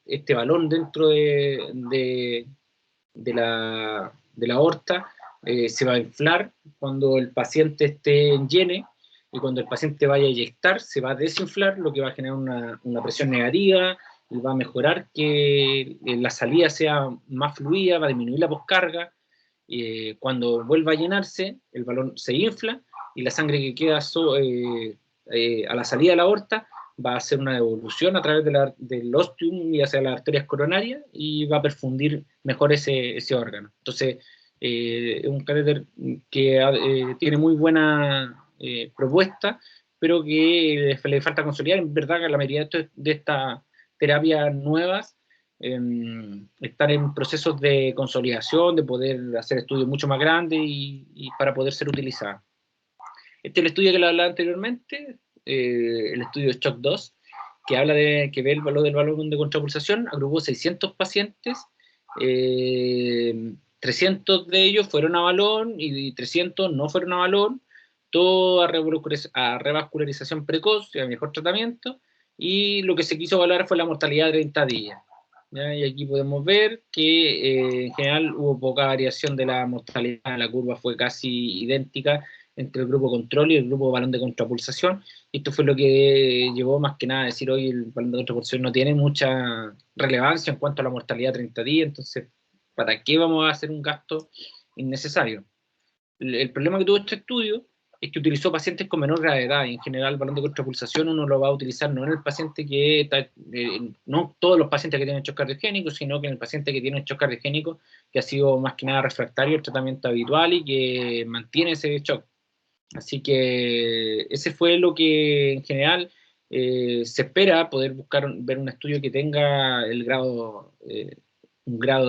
este balón dentro de la aorta se va a inflar cuando el paciente esté en llene, y cuando el paciente vaya a eyectar se va a desinflar, lo que va a generar una presión negativa y va a mejorar que la salida sea más fluida, va a disminuir la poscarga. Cuando vuelva a llenarse, el balón se infla y la sangre que queda a la salida de la aorta va a hacer una devolución a través del ostium y hacia las arterias coronarias y va a perfundir mejor ese órgano. Entonces, es un catéter que tiene muy buena propuesta, pero que le falta consolidar. En verdad, que la mayoría de estas terapias nuevas están en procesos de consolidación, de poder hacer estudios mucho más grandes y para poder ser utilizadas. Este es el estudio que le hablaba anteriormente, el estudio Shock 2, que habla que ve el valor del balón de contrapulsación, agrupó 600 pacientes, 300 de ellos fueron a balón y 300 no fueron a balón, todo a revascularización precoz y a mejor tratamiento, y lo que se quiso evaluar fue la mortalidad de 30 días. ¿Ya? Y aquí podemos ver que en general hubo poca variación de la mortalidad, la curva fue casi idéntica entre el grupo control y el grupo balón de contrapulsación. Esto fue lo que llevó más que nada a decir hoy el balón de contrapulsación no tiene mucha relevancia en cuanto a la mortalidad 30 días, entonces, ¿para qué vamos a hacer un gasto innecesario? El problema que tuvo este estudio es que utilizó pacientes con menor gravedad, y en general el balón de contrapulsación uno lo va a utilizar no en el paciente que está, no todos los pacientes que tienen shock cardiogénico, sino que en el paciente que tiene un shock cardiogénico que ha sido más que nada refractario al tratamiento habitual y que mantiene ese shock. Así que ese fue lo que en general se espera, poder ver un estudio que tenga un grado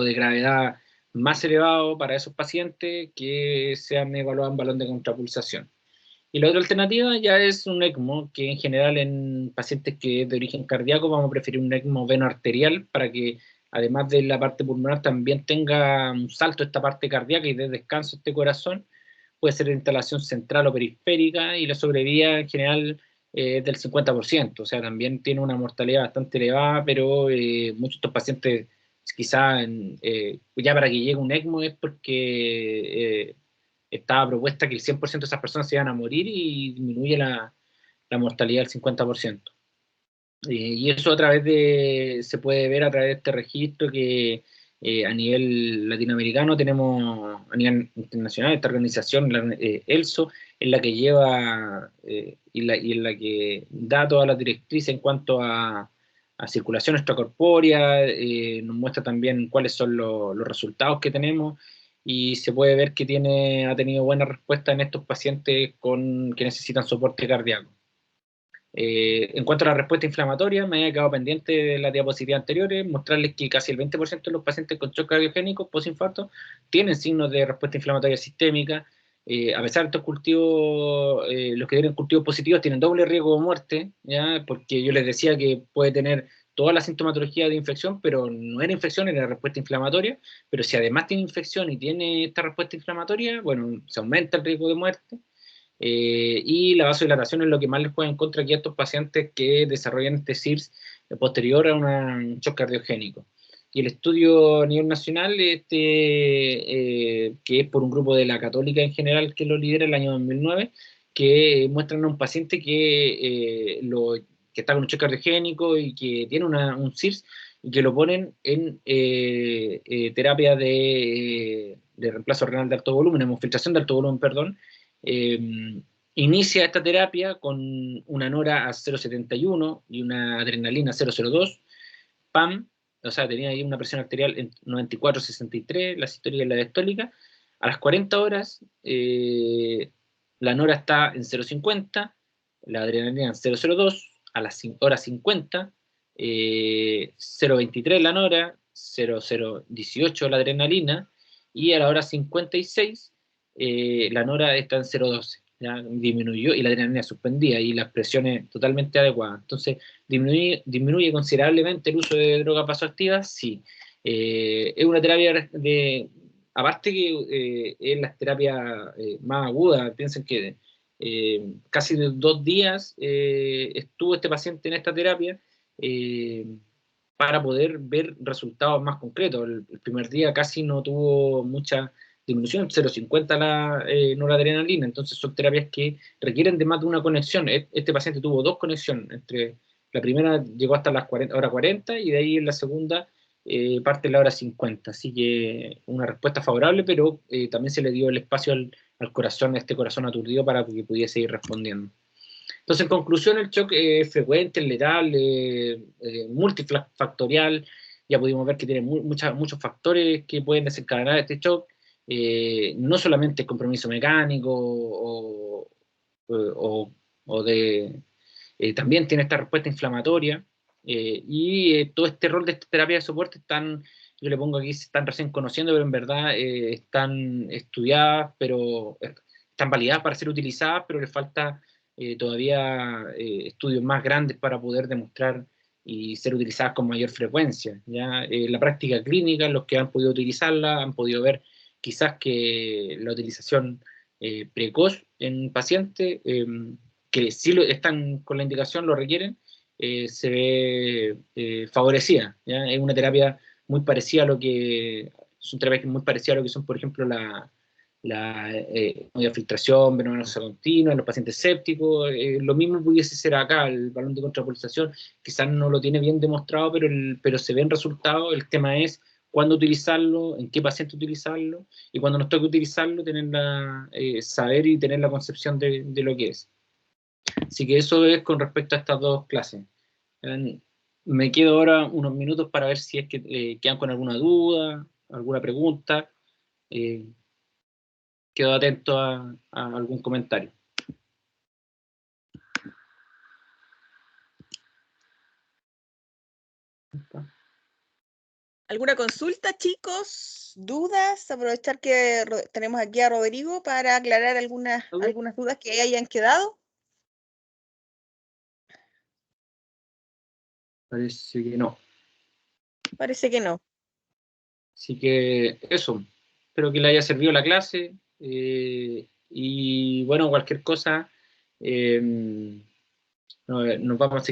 de gravedad más elevado para esos pacientes que sean evaluados en balón de contrapulsación. Y la otra alternativa ya es un ECMO, que en general en pacientes que es de origen cardíaco vamos a preferir un ECMO venoarterial para que además de la parte pulmonar también tenga un salto esta parte cardíaca y dé descanso este corazón. Puede ser de instalación central o periférica y la sobrevida en general es del 50%, o sea, también tiene una mortalidad bastante elevada, pero muchos de estos pacientes quizás ya para que llegue un ECMO es porque estaba propuesta que el 100% de esas personas se iban a morir y disminuye la mortalidad al 50%. Y eso se puede ver a través de este registro que a nivel latinoamericano tenemos, a nivel internacional, esta organización, ELSO, es la que lleva y en la que da todas las directrices en cuanto a circulación extracorpórea, nos muestra también cuáles son los resultados que tenemos, y se puede ver que ha tenido buena respuesta en estos pacientes que necesitan soporte cardíaco. En cuanto a la respuesta inflamatoria, me había quedado pendiente de las diapositivas anteriores, mostrarles que casi el 20% de los pacientes con shock cardiogénico postinfarto tienen signos de respuesta inflamatoria sistémica. A pesar de estos cultivos, los que tienen cultivos positivos tienen doble riesgo de muerte, ¿ya? Porque yo les decía que puede tener toda la sintomatología de infección, pero no era infección, era respuesta inflamatoria. Pero si además tiene infección y tiene esta respuesta inflamatoria, bueno, se aumenta el riesgo de muerte. Y la vasodilatación es lo que más les juega en contra aquí a estos pacientes que desarrollan este CIRS posterior a un shock cardiogénico. Y el estudio a nivel nacional, que es por un grupo de la Católica en general que lo lidera el año 2009, que muestran a un paciente que está con un shock cardiogénico y que tiene un CIRS y que lo ponen en terapia de reemplazo renal de alto volumen, hemofiltración de alto volumen, perdón. Inicia esta terapia con una nora a 0,71 y una adrenalina 0,02, PAM, o sea, tenía ahí una presión arterial en 94,63, la sistólica y la diastólica. A las 40 horas, la nora está en 0,50, la adrenalina en 0,02, a las horas 50, 0,23 la nora, 0,018 la adrenalina, y a la hora 56, la nora está en 0,12, ¿ya? Disminuyó y la adrenalina suspendida y las presiones totalmente adecuadas. Entonces, disminuye considerablemente el uso de drogas vasoactivas, sí. Es una terapia aparte que es la terapia más aguda, piensen que casi 2 días estuvo este paciente en esta terapia para poder ver resultados más concretos. El primer día casi no tuvo mucha disminución, 0,50 la noradrenalina, entonces son terapias que requieren de más de una conexión. Este paciente tuvo 2 conexiones, entre la primera llegó hasta las 40, hora 40 y de ahí en la segunda parte de la hora 50, así que una respuesta favorable, pero también se le dio el espacio al corazón, a este corazón aturdido para que pudiese ir respondiendo. Entonces, en conclusión, el shock es frecuente, letal, multifactorial. Ya pudimos ver que tiene muchos factores que pueden desencadenar este shock. No solamente el compromiso mecánico también tiene esta respuesta inflamatoria. Y todo este rol de esta terapia de soporte yo le pongo aquí, se están recién conociendo, pero en verdad están estudiadas, pero están validadas para ser utilizadas, pero les falta todavía estudios más grandes para poder demostrar y ser utilizadas con mayor frecuencia. ¿Ya? La práctica clínica, los que han podido utilizarla, han podido ver quizás que la utilización precoz en pacientes que sí están con la indicación, lo requieren, se ve favorecida. ¿Ya? Es una terapia muy parecida a lo que son terapias muy parecidas a lo que son, por ejemplo, la filtración venosa continua en los pacientes sépticos. Lo mismo pudiese ser acá, el balón de contrapulsación, quizás no lo tiene bien demostrado, pero se ven resultados. El tema es cuándo utilizarlo, en qué paciente utilizarlo, y cuando nos toque utilizarlo, saber y tener la concepción de lo que es. Así que eso es con respecto a estas 2 clases. Me quedo ahora unos minutos para ver si es que quedan con alguna duda, alguna pregunta. Quedo atento a algún comentario. ¿Alguna consulta, chicos? ¿Dudas? Aprovechar que tenemos aquí a Rodrigo para aclarar algunas dudas que hayan quedado. Parece que no. Parece que no. Así que eso. Espero que le haya servido la clase. Y bueno, cualquier cosa, nos vamos a seguir